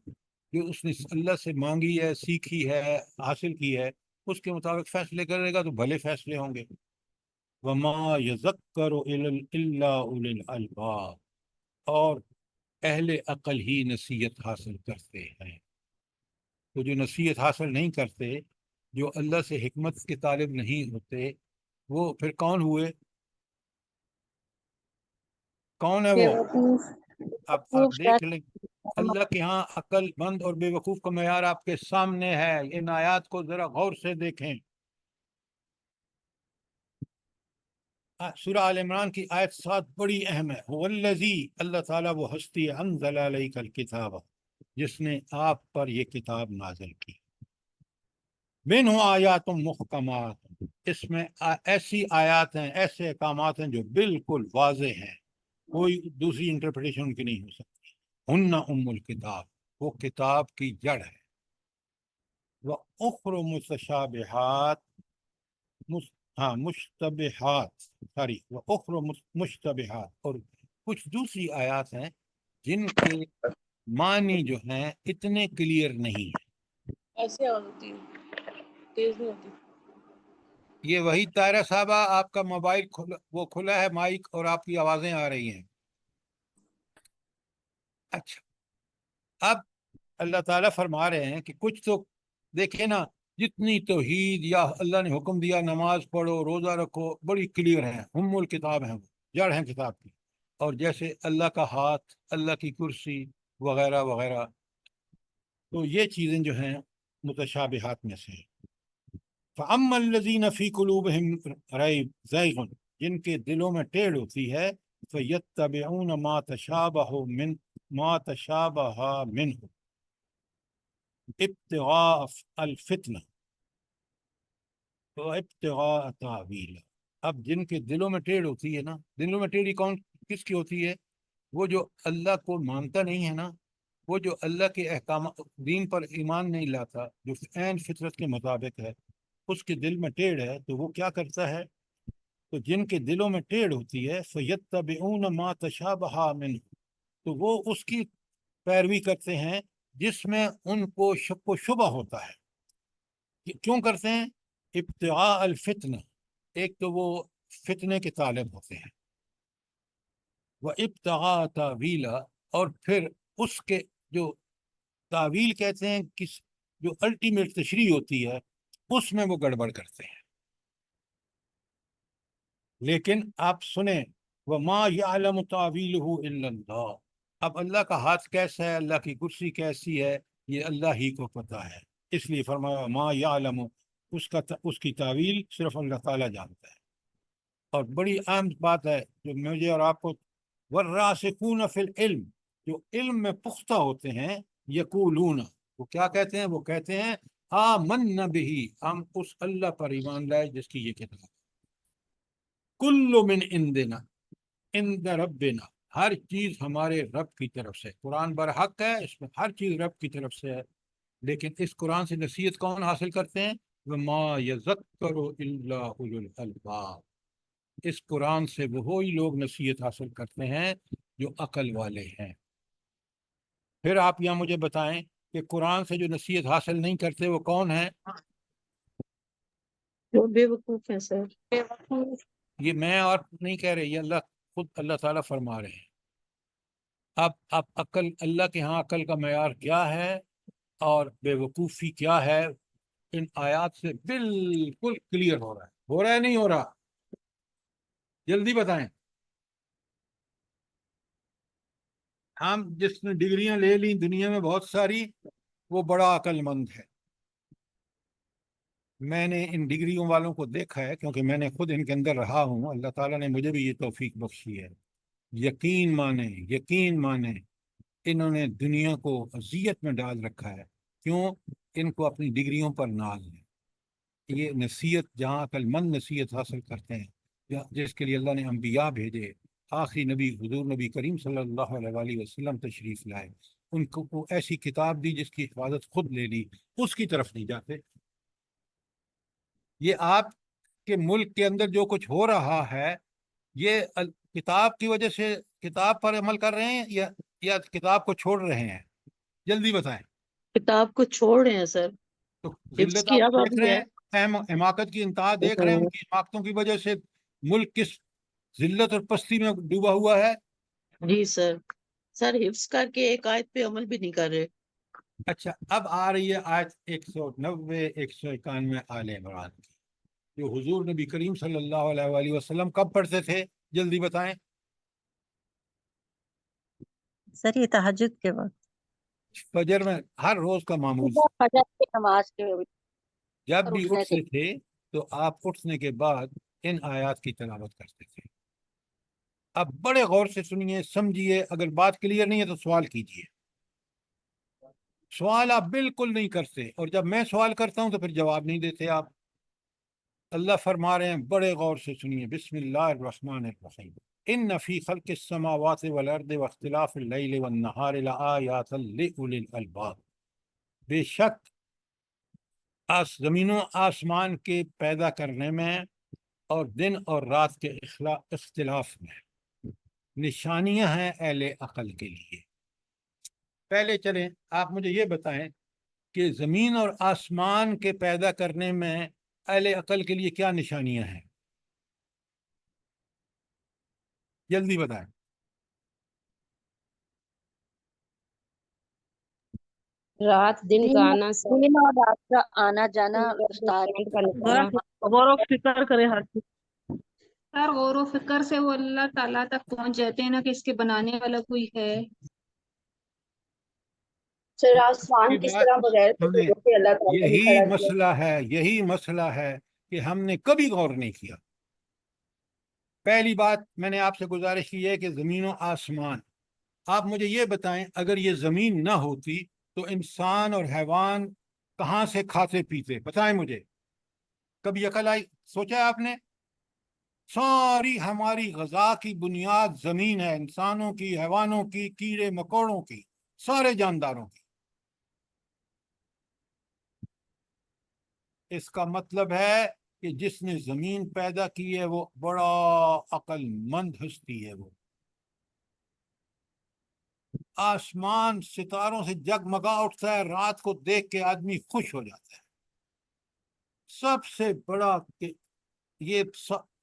جو اس نے اللہ سے مانگی ہے، سیکھی ہے، حاصل کی ہے، اس کے مطابق فیصلے کرے گا تو بھلے فیصلے ہوں گے۔ وَمَا يَذَكَّرُ إِلَّا أُولِي الْأَلْبَابِ، اور اہل عقل ہی نصیحت حاصل کرتے ہیں۔ تو جو نصیحت حاصل نہیں کرتے، جو اللہ سے حکمت کے طالب نہیں ہوتے، وہ پھر کون ہوئے؟ کون ہے بے وہ؟ وقوف۔ اب آپ دیکھ لیں، اللہ کے ہاں عقل مند اور بے وقوف کا معیار آپ کے سامنے ہے۔ ان آیات کو ذرا غور سے دیکھیں۔ سورہ آل عمران کی آیت 7 بڑی اہم ہے۔ هو الذی، اللہ تعالیٰ وہ ہستی ہے، انزل علیک الکتاب، جس نے آپ پر یہ کتاب نازل کی۔ منہ آیات محکمات، اس میں ایسی آیات ہیں، ایسے احکامات ہیں جو بالکل واضح ہیں، کوئی دوسری انٹرپریٹیشن ان کی نہیں ہو سکتی۔ ہن ام الکتاب، وہ کتاب کی جڑ ہے۔ وأخر متشابہات ہاں مشتبہات سوری وأخر مشتبہات، اور کچھ دوسری آیات ہیں جن کے معنی جو ہیں اتنے کلیئر نہیں ہیں۔ ایسے آواز ہوتی ہے، تیز نہیں ہوتی۔ یہ وہی طاہرہ صاحبہ، آپ کا موبائل وہ کھلا ہے مائک اور آپ کی آوازیں آ رہی ہیں۔ اچھا، اب اللہ تعالیٰ فرما رہے ہیں کہ کچھ تو دیکھیں نا، جتنی توحید یا اللہ نے حکم دیا نماز پڑھو روزہ رکھو بڑی کلیئر ہیں، ام الکتاب ہیں، وہ جڑ ہیں کتاب کی، اور جیسے اللہ کا ہاتھ، اللہ کی کرسی وغیرہ وغیرہ، تو یہ چیزیں جو ہیں متشابہات میں سے ہیں۔ فَأَمَّا الَّذِينَ فِي قُلُوبِهِمْ زَيْغٌ، جن کے دلوں میں ٹیڑھ ہوتی ہے، فَيَتَّبِعُونَ مَا تَشَابَهَ مِنْهُ ابتغاء الفتنہ وابتغاء تاویلہ۔ اب جن کے دلوں میں ٹیڑھ ہوتی ہے نا، دلوں میں ٹیڑھی کس کی ہوتی ہے؟ وہ جو اللہ کو مانتا نہیں ہے نا، وہ جو اللہ کے احکامات دین پر ایمان نہیں لاتا، جو عین فطرت کے مطابق ہے، اس کے دل میں ٹیڑھ ہے، تو وہ کیا کرتا ہے؟ تو جن کے دلوں میں ٹیڑھ ہوتی ہے فَيَتَّبِعُونَ مَا تَشَابَهَ مِنْهُ، تو وہ اس کی پیروی کرتے ہیں جس میں ان کو شک و شبہ ہوتا ہے۔ کیوں کرتے ہیں؟ ابتغاء الفتنہ، ایک تو وہ فتنے کے طالب ہوتے ہیں، وہ ابتغاء تاویلہ، اور پھر اس کے جو تاویل کہتے ہیں، جو الٹیمیٹ تشریح ہوتی ہے اس میں وہ گڑبڑ کرتے ہیں۔ لیکن آپ سنیں، وَمَا يَعْلَمُ تَعْوِيلُهُ إِلَّا اللَّهُ، اب اللہ کا ہاتھ کیسا ہے، اللہ کی کرسی کیسی ہے، یہ اللہ ہی کو پتہ ہے، اس لیے فرمایا ما یعلم، اس کی تعویل صرف اللہ تعالیٰ جانتا ہے۔ اور بڑی اہم بات ہے جو مجھے اور آپ کو، والراسخون فی العلم، جو علم میں پختہ ہوتے ہیں، یقولون، وہ کیا کہتے ہیں؟ وہ کہتے ہیں آمنا بہ، ہم اس اللہ پر ایمان لائے جس کی یہ کتاب، کل من عندنا عند ربنا، ہر چیز ہمارے رب کی طرف سے، قرآن برحق ہے، اس میں ہر چیز رب کی طرف سے ہے۔ لیکن اس قرآن سے نصیحت کون حاصل کرتے ہیں؟ وَمَا يَذَكَّرُ إِلَّا أُولُو الْأَلْبَابِ، اس قرآن سے وہی لوگ نصیحت حاصل کرتے ہیں جو عقل والے ہیں۔ پھر آپ یہاں مجھے بتائیں کہ قرآن سے جو نصیحت حاصل نہیں کرتے وہ کون ہیں؟ جو بے وقوف ہیں سر۔ یہ میں اور نہیں کہہ رہے، یہ خود اللہ تعالیٰ فرما رہے ہیں۔ اب عقل، اللہ کے ہاں عقل کا معیار کیا ہے اور بے وقوفی کیا ہے، ان آیات سے بالکل کلیئر ہو رہا ہے نہیں ہو رہا؟ جلدی بتائیں۔ ہم جس نے ڈگریاں لے لی دنیا میں بہت ساری، وہ بڑا عقل مند ہے۔ میں نے ان ڈگریوں والوں کو دیکھا ہے کیونکہ میں نے خود ان کے اندر رہا ہوں، اللہ تعالیٰ نے مجھے بھی یہ توفیق بخشی ہے۔ یقین مانیں انہوں نے دنیا کو اذیت میں ڈال رکھا ہے۔ کیوں؟ ان کو اپنی ڈگریوں پر ناز ہے۔ یہ نصیحت جہاں عقل مند نصیحت حاصل کرتے ہیں، جس کے لیے اللہ نے انبیاء بھیجے، آخری نبی حضور نبی کریم صلی اللہ علیہ وآلہ وسلم تشریف لائے، ان کو ایسی کتاب دی جس کی حفاظت خود لے لی، اس کی طرف نہیں جاتے۔ یہ آپ کے ملک کے اندر جو کچھ ہو رہا ہے، یہ کتاب کی وجہ سے کتاب پر عمل کر رہے ہیں یا کتاب کو چھوڑ رہے ہیں؟ جلدی بتائیں۔ کتاب کو چھوڑ رہے ہیں سر، تو حفظ ذلت آپ کیا ہوا دیکھ بھی رہے ہے۔ ہیں، حماقت کی انتہا دیکھ رہے ہیں، ان کی حماقتوں کی وجہ سے ملک کس ذلت اور پستی میں ڈوبا ہوا ہے۔ جی سر، سر حفظ کر کے ایک آیت پہ عمل بھی نہیں کر رہے۔ اچھا، اب آ رہی ہے آیت 190 191 آل عمران کی، جو حضور نبی کریم صلی اللہ علیہ وآلہ وسلم کب پڑھتے تھے؟ جلدی بتائیں۔ سر یہ تہجد کے وقت۔ فجر میں، ہر روز کا معمول تھا، صبح فجر کی نماز کے جب اور بھی اٹھنے کے اٹھتے تھے تو آپ اٹھنے کے بعد ان آیات کی تلاوت کرتے تھے۔ اب بڑے غور سے سنیے، سمجھیے، اگر بات کلیئر نہیں ہے تو سوال کیجیے۔ سوال آپ بالکل نہیں کرتے، اور جب میں سوال کرتا ہوں تو پھر جواب نہیں دیتے آپ۔ اللہ فرما رہے ہیں، بڑے غور سے سنیے، بسم اللہ الرحمن الرحیم، ان فی خلق السماوات والارض واختلاف اللیل والنہار لآیات لأولی الالباب، بے شک زمین و آسمان کے پیدا کرنے میں اور دن اور رات کے اختلاف میں نشانیاں ہیں اہل عقل کے لیے۔ پہلے چلیں آپ مجھے یہ بتائیں کہ زمین اور آسمان کے پیدا کرنے میں اہل عقل کے لیے کیا نشانیاں ہیں؟ جلدی بتائیں۔ رات دن کا آنا سب دن اور رات کا آنا جانا، چاند کا نکلنا۔ غور و فکر کرے ہر چیز۔ سر غور و فکر سے وہ اللہ تعالیٰ تک پہنچ جاتے ہیں نا کہ اس کے بنانے والا کوئی ہے۔ سر آسمان کی کس بات طرح بغیر سنیں، سے اللہ تعالیٰ نے یہی کھڑا کیا۔ مسئلہ ہے کہ ہم نے کبھی غور نہیں کیا۔ پہلی بات میں نے آپ سے گزارش کی ہے کہ زمین و آسمان، آپ مجھے یہ بتائیں اگر یہ زمین نہ ہوتی تو انسان اور حیوان کہاں سے کھاتے پیتے؟ بتائیں مجھے، کبھی عقل آئی، سوچا ہے آپ نے؟ ساری ہماری غذا کی بنیاد زمین ہے، انسانوں کی، حیوانوں کی، کیڑے مکوڑوں کی، سارے جانداروں کی۔ اس کا مطلب ہے کہ جس نے زمین پیدا کی ہے وہ بڑا عقل مند ہستی ہے۔ وہ آسمان ستاروں سے جگمگا اٹھتا ہے، رات کو دیکھ کے آدمی خوش ہو جاتا ہے۔ سب سے بڑا کہ یہ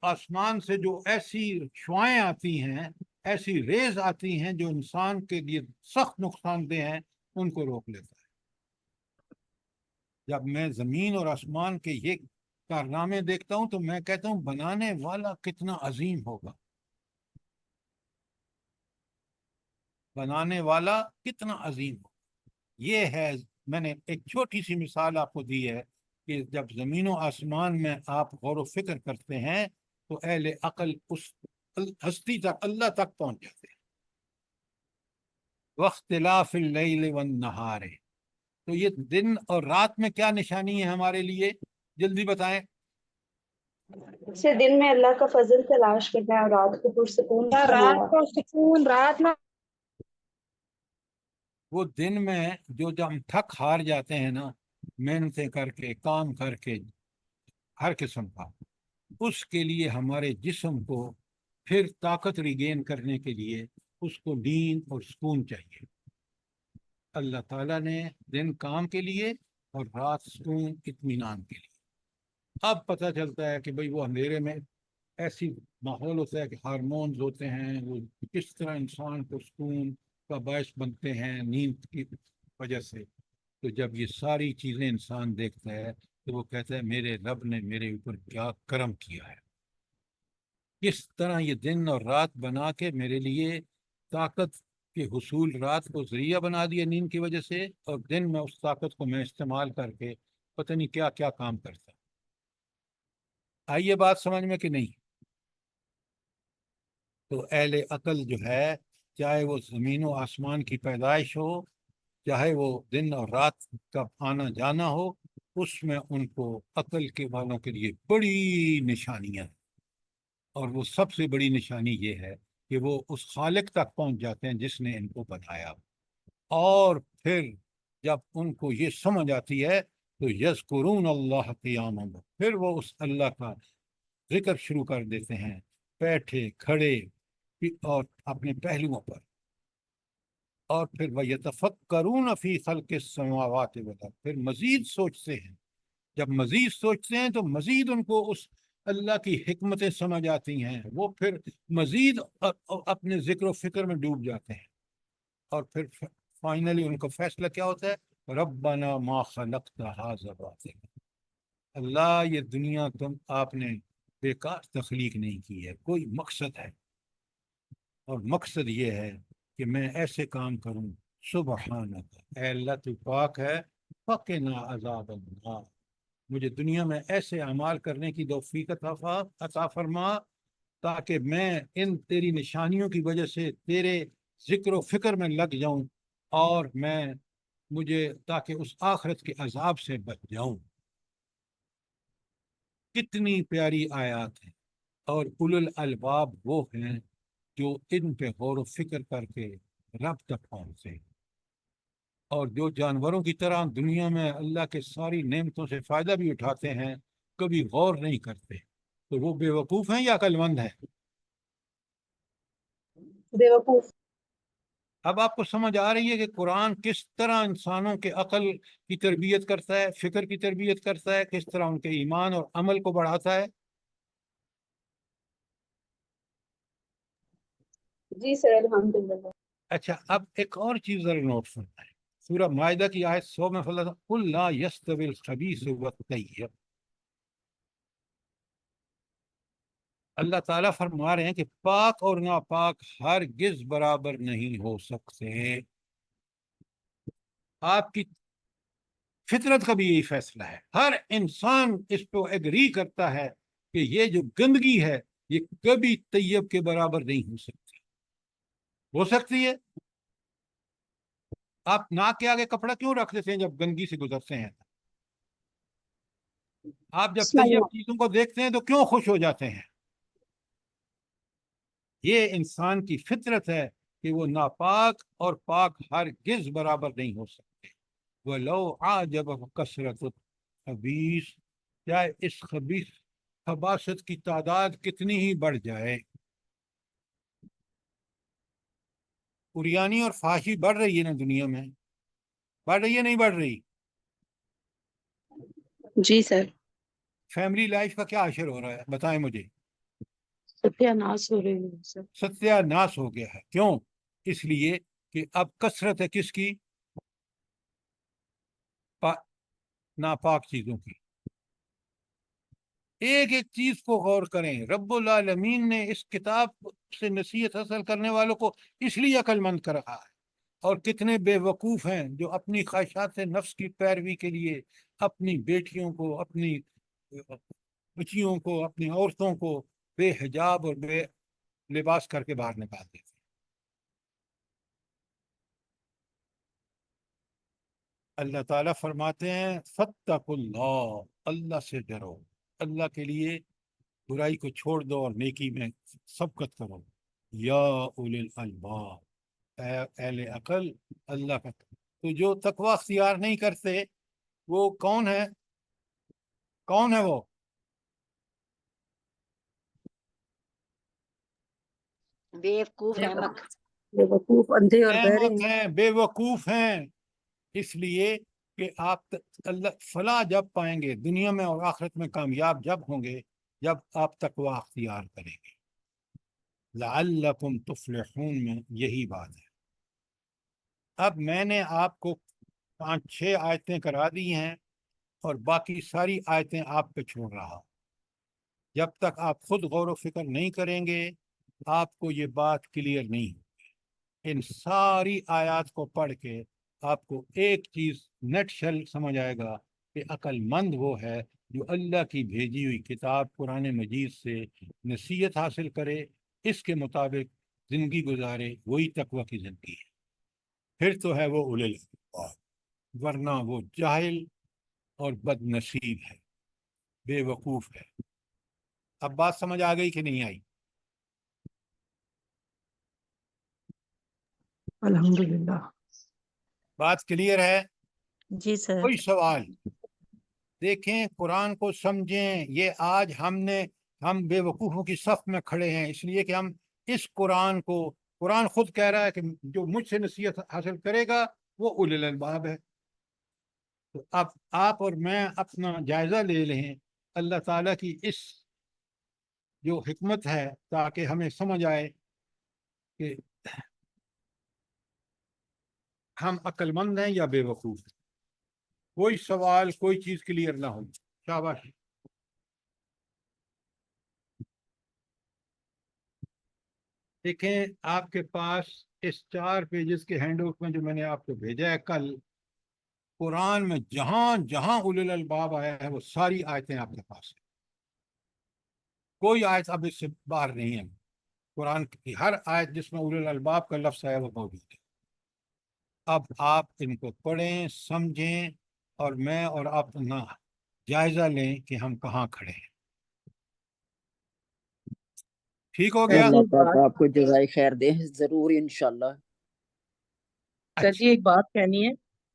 آسمان سے جو ایسی شعائیں آتی ہیں، ایسی ریز آتی ہیں جو انسان کے لیے سخت نقصان دہ ہیں، ان کو روک لیتا ہے۔ جب میں زمین اور آسمان کے یہ کارنامے دیکھتا ہوں تو میں کہتا ہوں بنانے والا کتنا عظیم ہوگا، بنانے والا کتنا عظیم ہوگا۔ یہ ہے، میں نے ایک چھوٹی سی مثال آپ کو دی ہے کہ جب زمین و آسمان میں آپ غور و فکر کرتے ہیں تو اہل عقل اس ہستی تک، اللہ تک پہنچ جاتے ہیں۔ واختلاف اللیل والنہار، تو یہ دن اور رات میں کیا نشانی ہے ہمارے لیے؟ جلدی بتائیں۔ سے دن میں اللہ کا فضل تلاش کرنا ہے اور رات کو پرسکون رات کو سکون، رات میں وہ دن میں جو جب ہم تھک ہار جاتے ہیں نا، محنتیں کر کے، کام کر کے، ہر قسم کا، اس کے لیے ہمارے جسم کو پھر طاقت ریگین کرنے کے لیے اس کو نیند اور سکون چاہیے۔ اللہ تعالیٰ نے دن کام کے لیے اور رات سکون اطمینان کے لیے۔ اب پتہ چلتا ہے کہ بھئی وہ اندھیرے میں ایسی ماحول ہوتا ہے کہ ہارمونز ہوتے ہیں، وہ کس طرح انسان کو سکون کا باعث بنتے ہیں نیند کی وجہ سے۔ تو جب یہ ساری چیزیں انسان دیکھتا ہے تو وہ کہتا ہے میرے رب نے میرے اوپر کیا کرم کیا ہے، کس طرح یہ دن اور رات بنا کے میرے لیے طاقت کے حصول رات کو ذریعہ بنا دیا نیند کی وجہ سے، اور دن میں اس طاقت کو میں استعمال کر کے پتہ نہیں کیا کیا کام کرتا۔ آئیے بات سمجھ میں کہ نہیں؟ تو اہل عقل جو ہے، چاہے وہ زمین و آسمان کی پیدائش ہو، چاہے وہ دن اور رات کا آنا جانا ہو، اس میں ان کو عقل کے والوں کے لیے بڑی نشانیاں ہیں۔ اور وہ سب سے بڑی نشانی یہ ہے کہ وہ اس خالق تک پہنچ جاتے ہیں جس نے ان کو بنایا، اور پھر جب ان کو یہ سمجھ آتی ہے تو یذکرون اللہ قیاما، پھر وہ اس اللہ کا ذکر شروع کر دیتے ہیں بیٹھے کھڑے اور اپنے پہلوؤں پر، اور پھر وَيَتَفَكَّرُونَ فِي خَلْقِ السَّمَاوَاتِ وَالْأَرْضِ، پھر مزید سوچتے ہیں۔ جب مزید سوچتے ہیں تو مزید ان کو اس اللہ کی حکمتیں سمجھ آتی ہیں، وہ پھر مزید اپنے ذکر و فکر میں ڈوب جاتے ہیں، اور پھر فائنلی ان کا فیصلہ کیا ہوتا ہے؟ ربنا ما خلقت ھذا باطلا، اللہ یہ دنیا آپ نے بیکار تخلیق نہیں کی ہے، کوئی مقصد ہے، اور مقصد یہ ہے کہ میں ایسے کام کروں۔ سبحانک، اے اللہ تو پاک ہے، فقنا عذاب النار، مجھے دنیا میں ایسے اعمال کرنے کی توفیق عطا فرما تاکہ میں ان تیری نشانیوں کی وجہ سے تیرے ذکر و فکر میں لگ جاؤں، اور مجھے تاکہ اس آخرت کے عذاب سے بچ جاؤں۔ کتنی پیاری آیات ہیں، اور اولو الالباب وہ ہیں جو ان پہ غور و فکر کر کے رب تک پہنچتے ہیں۔ اور جو جانوروں کی طرح دنیا میں اللہ کے ساری نعمتوں سے فائدہ بھی اٹھاتے ہیں، کبھی غور نہیں کرتے، تو وہ بے وقوف ہیں یا عقل مند ہیں؟ بیوقوف. اب آپ کو سمجھ آ رہی ہے کہ قرآن کس طرح انسانوں کے عقل کی تربیت کرتا ہے، فکر کی تربیت کرتا ہے، کس طرح ان کے ایمان اور عمل کو بڑھاتا ہے؟ جی سر الحمدللہ. اچھا، اب ایک اور چیز ذرا نوٹ فرمائیں، سورہ مائدہ کی آیت 100 میں اللہ قل لا یستوی الخبیث والطیب، اللہ تعالیٰ فرما رہے ہیں کہ پاک اور ناپاک ہرگز برابر نہیں ہو سکتے. آپ کی فطرت کا بھی یہی فیصلہ ہے، ہر انسان اس پہ ایگری کرتا ہے کہ یہ جو گندگی ہے یہ کبھی طیب کے برابر نہیں ہو سکتی. ہو سکتی ہے؟ آپ ناک کے آگے کپڑا کیوں رکھ دیتے ہیں جب گندگی سے گزرتے ہیں؟ آپ جب طیب چیزوں کو دیکھتے ہیں تو کیوں خوش ہو جاتے ہیں؟ یہ انسان کی فطرت ہے کہ وہ ناپاک اور پاک ہرگز برابر نہیں ہو سکتے. وَلَوْ عَجَبَكَ كَثْرَةُ الْخَبِيثِ، چاہے اس خباثت کی تعداد کتنی ہی بڑھ جائے. اریانی اور فحاشی بڑھ رہی ہے نا دنیا میں، بڑھ رہی ہے نہیں بڑھ رہی؟ جی سر. فیملی لائف کا کیا اثر ہو رہا ہے بتائیں مجھے؟ ستیہ ناش ہو رہی ہے سر. ستیہ ناش ہو گیا ہے. کیوں؟ اس لیے کہ اب کثرت ہے کس کی؟ ناپاک چیزوں کی. ایک ایک چیز کو غور کریں، رب العالمین نے اس کتاب سے نصیحت حاصل کرنے والوں کو اس لیے عقل مند کر رہا ہے. اور کتنے بے وقوف ہیں جو اپنی خواہشات نفس کی پیروی کے لیے اپنی بیٹیوں کو، اپنی بچیوں کو، اپنی عورتوں کو بے حجاب اور بے لباس کر کے باہر نکال دیتے ہیں. اللہ تعالیٰ فرماتے ہیں فاتقوا اللہ، اللہ سے ڈرو، اللہ کے لیے برائی کو چھوڑ دو اور نیکی میں سبقت کرو. یا اولی الالباب، اے اہل عقل، اللہ کا. تو جو تقوی اختیار نہیں کرتے وہ کون ہے؟ کون ہے وہ؟ بیوقوف احمق. بیوقوف، اندھے اور بہرے احمق ہیں، بے وقوف ہیں. اس لیے کہ آپ اللہ فلاح جب پائیں گے دنیا میں اور آخرت میں، کامیاب جب ہوں گے جب آپ تقوی اختیار کریں گے. لعلکم تفلحون میں یہی بات ہے. اب میں نے آپ کو 5-6 آیتیں کرا دی ہیں اور باقی ساری آیتیں آپ پہ چھوڑ رہا ہوں. جب تک آپ خود غور و فکر نہیں کریں گے آپ کو یہ بات کلیئر نہیں ہوگی. ان ساری آیات کو پڑھ کے آپ کو ایک چیز نیٹ شل سمجھ آئے گا کہ عقل مند وہ ہے جو اللہ کی بھیجی ہوئی کتاب قرآن مجید سے نصیحت حاصل کرے، اس کے مطابق زندگی گزارے. وہی تقوی کی زندگی ہے. پھر تو ہے وہ اولل الالباب، ورنہ وہ جاہل اور بد نصیب ہے، بے وقوف ہے. اب بات سمجھ آ گئی کہ نہیں آئی؟ الحمدللہ. بات کلیئر ہے؟ جی سر. کوئی سوال؟ دیکھیں قرآن کو سمجھیں. یہ آج ہم بے وقوفوں کی صف میں کھڑے ہیں اس لیے کہ ہم اس قرآن کو، قرآن خود کہہ رہا ہے کہ جو مجھ سے نصیحت حاصل کرے گا وہ اولي الالباب ہے. تو اب آپ اور میں اپنا جائزہ لے لیں اللہ تعالیٰ کی اس جو حکمت ہے تاکہ ہمیں سمجھ آئے کہ ہم عقل مند ہیں یا بے وقوف ہیں. کوئی سوال، کوئی چیز کلیئر نہ ہو؟ شاباش. دیکھیں آپ کے پاس اس 4 پیجز کے ہینڈ آؤٹ میں جو میں نے آپ کو بھیجا ہے کل، قرآن میں جہاں جہاں اولي الالباب آیا ہے وہ ساری آیتیں آپ کے پاس ہیں. کوئی آیت اب اس سے باہر نہیں ہے. قرآن کی ہر آیت جس میں اولي الالباب کا لفظ ہے وہ موجود ہے. اب آپ ان کو پڑھیں، سمجھیں اور میں اور آپ اپنا جائزہ لیں کہ ہم کہاں کھڑے ہیں. ٹھیک ہو گیا؟ اللہ پاک آپ کو جزائے خیر دے، ضرور انشاءاللہ. سر جی ایک بات کہنی ہے.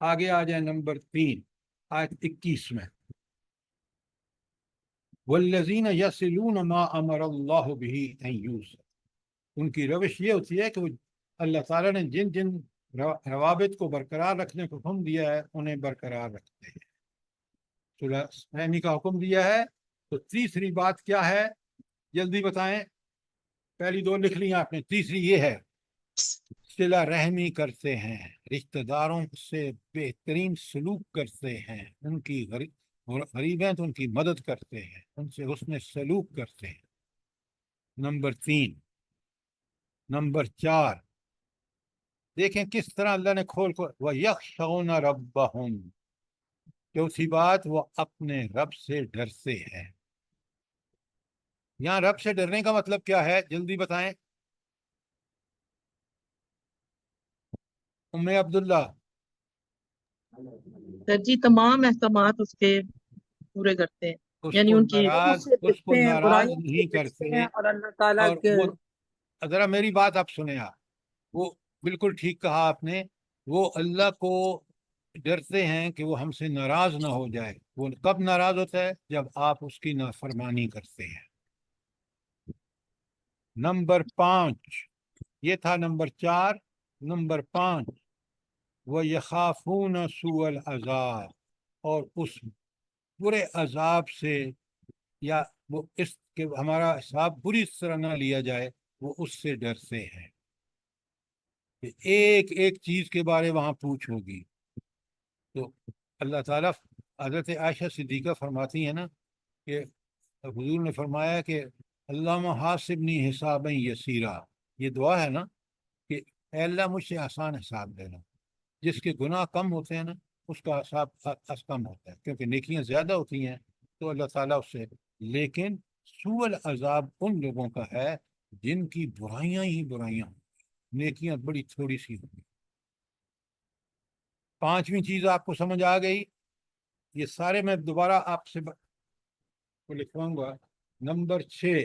آگے آ جائے نمبر 3 آیت 21 میں، والذین یصلون ما امر اللہ به ان یوصل، ان کی روش یہ ہوتی ہے کہ وہ اللہ تعالیٰ نے جن جن روابط کو برقرار رکھنے کو حکم دیا ہے انہیں برقرار رکھتے ہیں، صلح رحمی کا حکم دیا ہے۔ تو تیسری بات کیا ہے، جلدی بتائیں، پہلی 2 لکھ لی آپ نے، تیسری یہ ہے صلہ رحمی کرتے ہیں، رشتہ داروں سے بہترین سلوک کرتے ہیں، ان کی غریب ہیں تو ان کی مدد کرتے ہیں، ان سے حسن سلوک کرتے ہیں۔ نمبر 3، نمبر 4 دیکھیں کس طرح اللہ نے کھول کو، وَيَخْشَوْنَ رَبَّهُمْ، چوتھی بات وہ اپنے رب سے ڈرتے ہیں۔ یہاں رب سے ڈرنے کا مطلب کیا ہے، جلدی بتائیں ام عبداللہ۔ سر جی تمام احکامات اس کے پورے کرتے ہیں، اس یعنی کو ان کی ناراض سے اس کو بچتے ہیں، ناراض برائیوں سے نہیں بچتے کرتے، ہیں اور اللہ تعالیٰ اور کے وہ ذرا میری بات آپ سنیں، آپ وہ بالکل ٹھیک کہا آپ نے، وہ اللہ کو ڈرتے ہیں کہ وہ ہم سے ناراض نہ ہو جائے۔ وہ کب ناراض ہوتا ہے، جب آپ اس کی نافرمانی کرتے ہیں۔ نمبر 5 یہ تھا، نمبر 4، نمبر 5 وَيَخَافُونَ سُوءَ الْعَذَابِ، اور اس برے عذاب سے، یا وہ اس کہ ہمارا حساب بری طرح نہ لیا جائے، وہ اس سے ڈرتے ہیں کہ ایک ایک چیز کے بارے وہاں پوچھ ہوگی۔ تو اللہ تعالیٰ، حضرت عائشہ صدیقہ فرماتی ہیں نا کہ حضور نے فرمایا کہ اللہم حاسبنی حسابا یسیرا، یہ دعا ہے نا کہ اے اللہ مجھ سے آسان حساب لینا۔ جس کے گناہ کم ہوتے ہیں نا اس کا حساب کم ہوتا ہے، کیونکہ نیکیاں زیادہ ہوتی ہیں تو اللہ تعالیٰ اس سے، لیکن سوء العذاب ان لوگوں کا ہے جن کی برائیاں ہی برائیاں ہوں، نیکیاں بڑی تھوڑی سی ہوں۔ 5ویں چیز آپ کو سمجھ آ گئی، یہ سارے میں دوبارہ آپ سے لکھواؤں گا۔ نمبر 6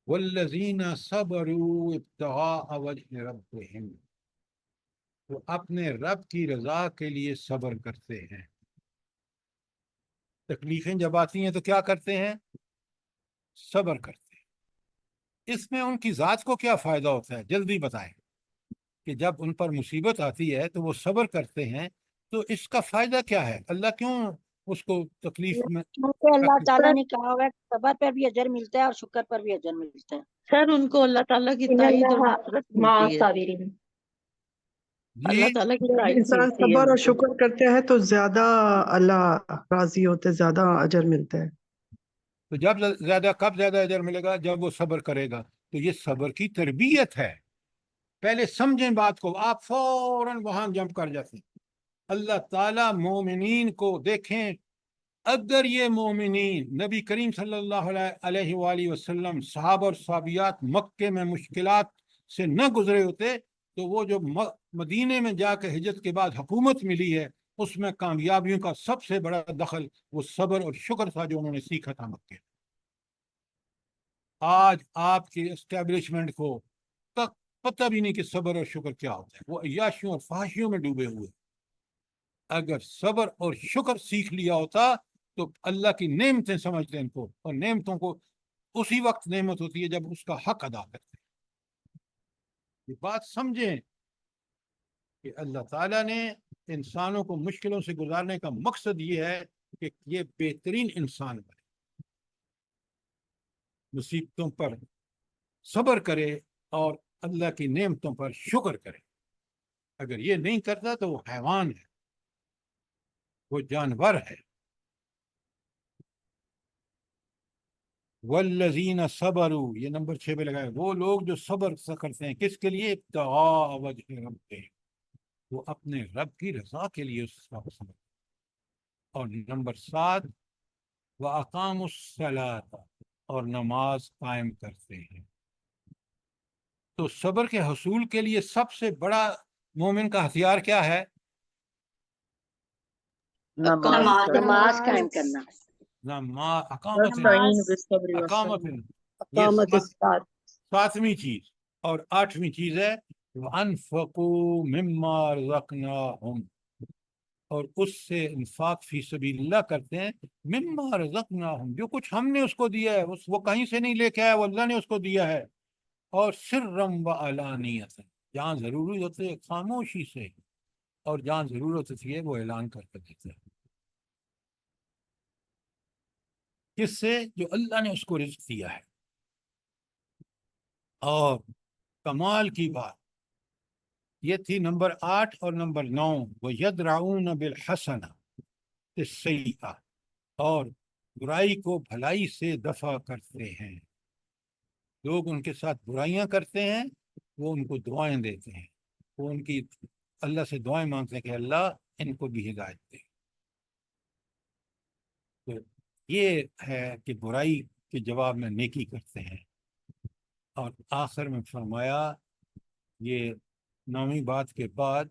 والذین صبروا ابتغاء وجہ ربہم، وہ اپنے رب کی رضا کے لیے صبر کرتے ہیں۔ تکلیفیں جب آتی ہیں تو کیا کرتے ہیں، صبر کرتے ہیں۔ اس میں ان کی ذات کو کیا فائدہ ہوتا ہے، جلدی بتائیں، کہ جب ان پر مصیبت آتی ہے تو وہ صبر کرتے ہیں، تو اس کا فائدہ کیا ہے، اللہ کیوں اس کو تکلیف میں کیونکہ اللہ تعالیٰ نے کہا ہوا ہے کہ صبر پر بھی اجر ملتا ہے اور شکر پر بھی اجر ملتا ہے۔ سر ان کو اللہ تعالیٰ کی ان تائید اور اللہ نصرت مع ملتی ہے، الصابرین۔ اللہ جی تعالیٰ کی جب تائید انسان ملتی ہے صبر ان اور کو۔ شکر کرتے ہیں تو زیادہ اللہ راضی ہوتے، زیادہ اجر ملتا ہے۔ تو جب زیادہ کب زیادہ اجر ملے گا، جب وہ صبر کرے گا۔ تو یہ صبر کی تربیت ہے، پہلے سمجھیں بات کو، آپ فوراً وہاں جمپ کر جاتے ہیں۔ اللہ تعالیٰ مومنین کو دیکھیں، اگر یہ مومنین نبی کریم صلی اللہ علیہ وآلہ وسلم، صحابہ اور صحابیات مکے میں مشکلات سے نہ گزرے ہوتے تو وہ جو مدینے میں جا کے ہجرت کے بعد حکومت ملی ہے، اس میں کامیابیوں کا سب سے بڑا دخل وہ صبر اور شکر تھا جو انہوں نے سیکھا تھا مکے۔ آج آپ کی اسٹیبلشمنٹ کو پتہ بھی نہیں کہ صبر اور شکر کیا ہوتا ہے، وہ عیاشیوں اور فحاشیوں میں ڈوبے ہوئے۔ اگر صبر اور شکر سیکھ لیا ہوتا تو اللہ کی نعمتیں سمجھتے ان کو، اور نعمتوں کو اسی وقت نعمت ہوتی ہے جب اس کا حق ادا کرتے ہیں۔ یہ بات سمجھیں کہ اللہ تعالیٰ نے انسانوں کو مشکلوں سے گزارنے کا مقصد یہ ہے کہ یہ بہترین انسان بنے، مصیبتوں پر صبر کرے اور اللہ کی نعمتوں پر شکر کرے۔ اگر یہ نہیں کرتا تو وہ حیوان ہے، وہ جانور ہے۔ والذین صبروا، یہ نمبر 6 پہ لگائے، وہ لوگ جو صبر کرتے ہیں، کس کے لیے، ابتغاء وجہ ربہم، وہ اپنے رب کی رضا کے لیے اس کا صبر۔ اور نمبر 7 وَأَقَامُوا الصَّلَاةَ، اور نماز قائم کرتے ہیں۔ تو صبر کے حصول کے لیے سب سے بڑا مومن کا ہتھیار کیا ہے، نماز نماز قائم کرنا۔ اقامت نستعین بالصبر والصلاۃ۔ یہ اقامت الصلاۃ۔ 7ویں چیز، اور 8ویں چیز ہے وَأَنفَقُوا مِمَّا رَزَقْنَاهُمْ، اور اس سے انفاق فی سبیل اللہ کرتے ہیں، مما رزقناہم، جو کچھ ہم نے اس کو دیا ہے، وہ کہیں سے نہیں لے کے آیا، وہ اللہ نے اس کو دیا ہے، اور سرًا وعلانیۃ، جہاں ضروری ہوتی ہے خاموشی سے، اور جہاں ضرورت ہوتی ہے وہ اعلان کر کے دیتے ہیں، کس سے؟ جو اللہ نے اس کو رزق دیا ہے۔ اور کمال کی بات یہ تھی نمبر 8 اور نمبر 9، وَيَدْرَعُونَ بِالْحَسَنَةِ السَّيِّئَةَ، اور برائی کو بھلائی سے دفع کرتے ہیں۔ لوگ ان کے ساتھ برائیاں کرتے ہیں، وہ ان کو دعائیں دیتے ہیں، وہ ان کی اللہ سے دعائیں مانگتے ہیں کہ اللہ ان کو بھی ہدایت دے۔ تو یہ ہے کہ برائی کے جواب میں نیکی کرتے ہیں۔ اور آخر میں فرمایا، یہ 9ویں بات کے بعد،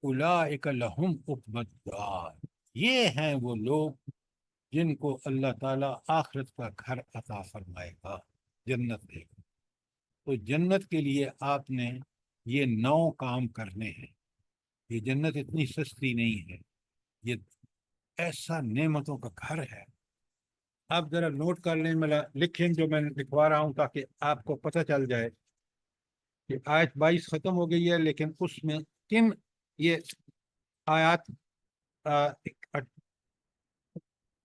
اولئک لہم عقبی الدار، یہ ہیں وہ لوگ جن کو اللہ تعالیٰ آخرت کا گھر عطا فرمائے گا، جنت دے گا۔ تو جنت کے لیے آپ نے یہ 9 کام کرنے ہیں۔ یہ جنت اتنی سستی نہیں ہے، یہ ایسا نعمتوں کا گھر ہے۔ آپ ذرا نوٹ کر لیں، لکھیں جو میں لکھوا رہا ہوں، تاکہ آپ کو پتہ چل جائے کہ آیت 22 ختم ہو گئی ہے، لیکن اس میں کن یہ آیات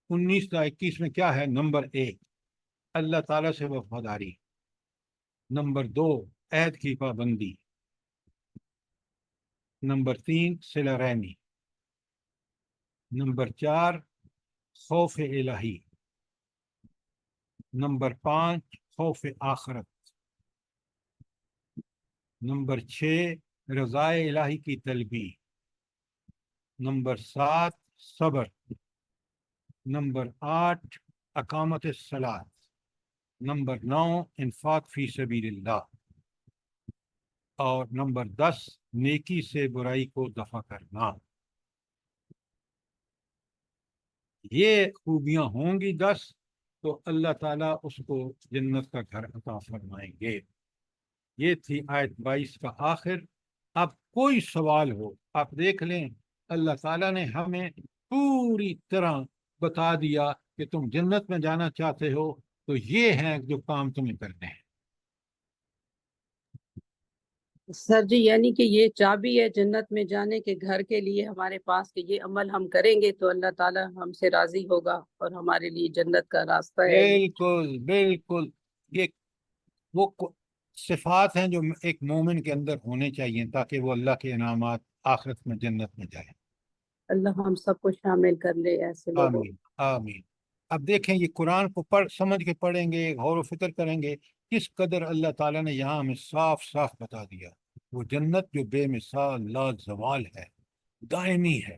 19 تا 21 میں کیا ہے؟ نمبر 1 اللہ تعالیٰ سے وفاداری، نمبر 2 عہد کی پابندی، نمبر 3 صلہ رحمی، نمبر 4 خوف الہی، نمبر 5 خوف آخرت، نمبر 6 رضائے الہی کی طلبی، نمبر 7 صبر، نمبر 8 اقامت الصلاۃ، نمبر 9 انفاق فی سبیل اللہ، اور نمبر 10 نیکی سے برائی کو دفع کرنا۔ یہ خوبیاں ہوں گی 10، تو اللہ تعالیٰ اس کو جنت کا گھر عطا فرمائیں گے۔ یہ تھی آیت 22 کا آخر۔ اب کوئی سوال ہو، آپ دیکھ لیں، اللہ تعالیٰ نے ہمیں پوری طرح بتا دیا کہ تم جنت میں جانا چاہتے ہو تو یہ ہیں جو کام تمہیں کرنے ہیں۔ سر جی، یعنی کہ یہ چابی ہے جنت میں جانے کے گھر کے لیے ہمارے پاس، کہ یہ عمل ہم کریں گے تو اللہ تعالیٰ ہم سے راضی ہوگا اور ہمارے لیے جنت کا راستہ ہے یہ۔ بالکل بالکل، یہ وہ صفات ہیں جو ایک مومن کے اندر ہونے چاہیے، تاکہ وہ اللہ کے انعامات آخرت میں جنت میں جائے۔ اللہ ہم سب کو شامل کر لے ایسے لوگوں۔ آمین آمین۔ اب دیکھیں، یہ قرآن کو سمجھ کے پڑھیں گے، غور و فکر کریں گے، کس قدر اللہ تعالیٰ نے یہاں ہمیں صاف صاف بتا دیا۔ وہ جنت جو بے مثال لازوال ہے، دائمی ہے،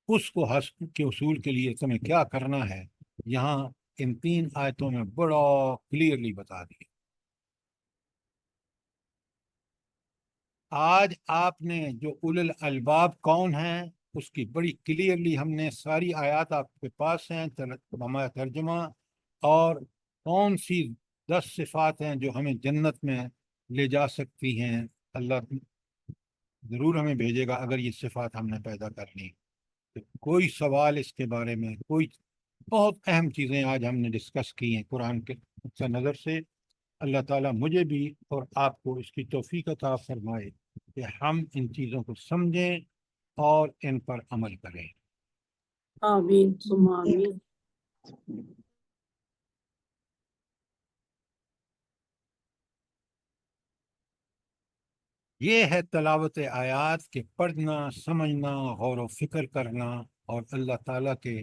اس کو حاصل کے حصول کے لیے تمہیں کیا کرنا ہے، یہاں ان 3 آیتوں میں بڑا کلیئرلی بتا دیا۔ آج آپ نے جو اولو الالباب کون ہیں، اس کی بڑی کلیئرلی ہم نے ساری آیات آپ کے پاس ہیں، ہمارا ترجمہ، اور کون سی 10 صفات ہیں جو ہمیں جنت میں لے جا سکتی ہیں۔ اللہ ضرور ہمیں بھیجے گا اگر یہ صفات ہم نے پیدا کر لی۔ تو کوئی سوال اس کے بارے میں، کوئی بہت اہم چیزیں آج ہم نے ڈسکس کی ہیں قرآن کے نقطہ نظر سے۔ اللہ تعالیٰ مجھے بھی اور آپ کو اس کی توفیق عطا فرمائے کہ ہم ان چیزوں کو سمجھیں اور ان پر عمل کریں۔ آمین ثم آمین۔ یہ ہے تلاوت آیات کے پڑھنا، سمجھنا، غور و فکر کرنا، اور اللہ تعالیٰ کے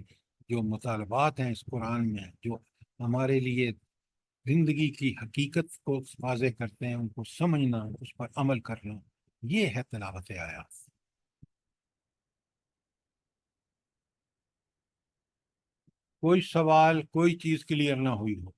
جو مطالبات ہیں اس قرآن میں، جو ہمارے لیے زندگی کی حقیقت کو واضح کرتے ہیں، ان کو سمجھنا، اس پر عمل کرنا، یہ ہے تلاوت آیات۔ کوئی سوال، کوئی چیز کلیئر نہ ہوئی ہو؟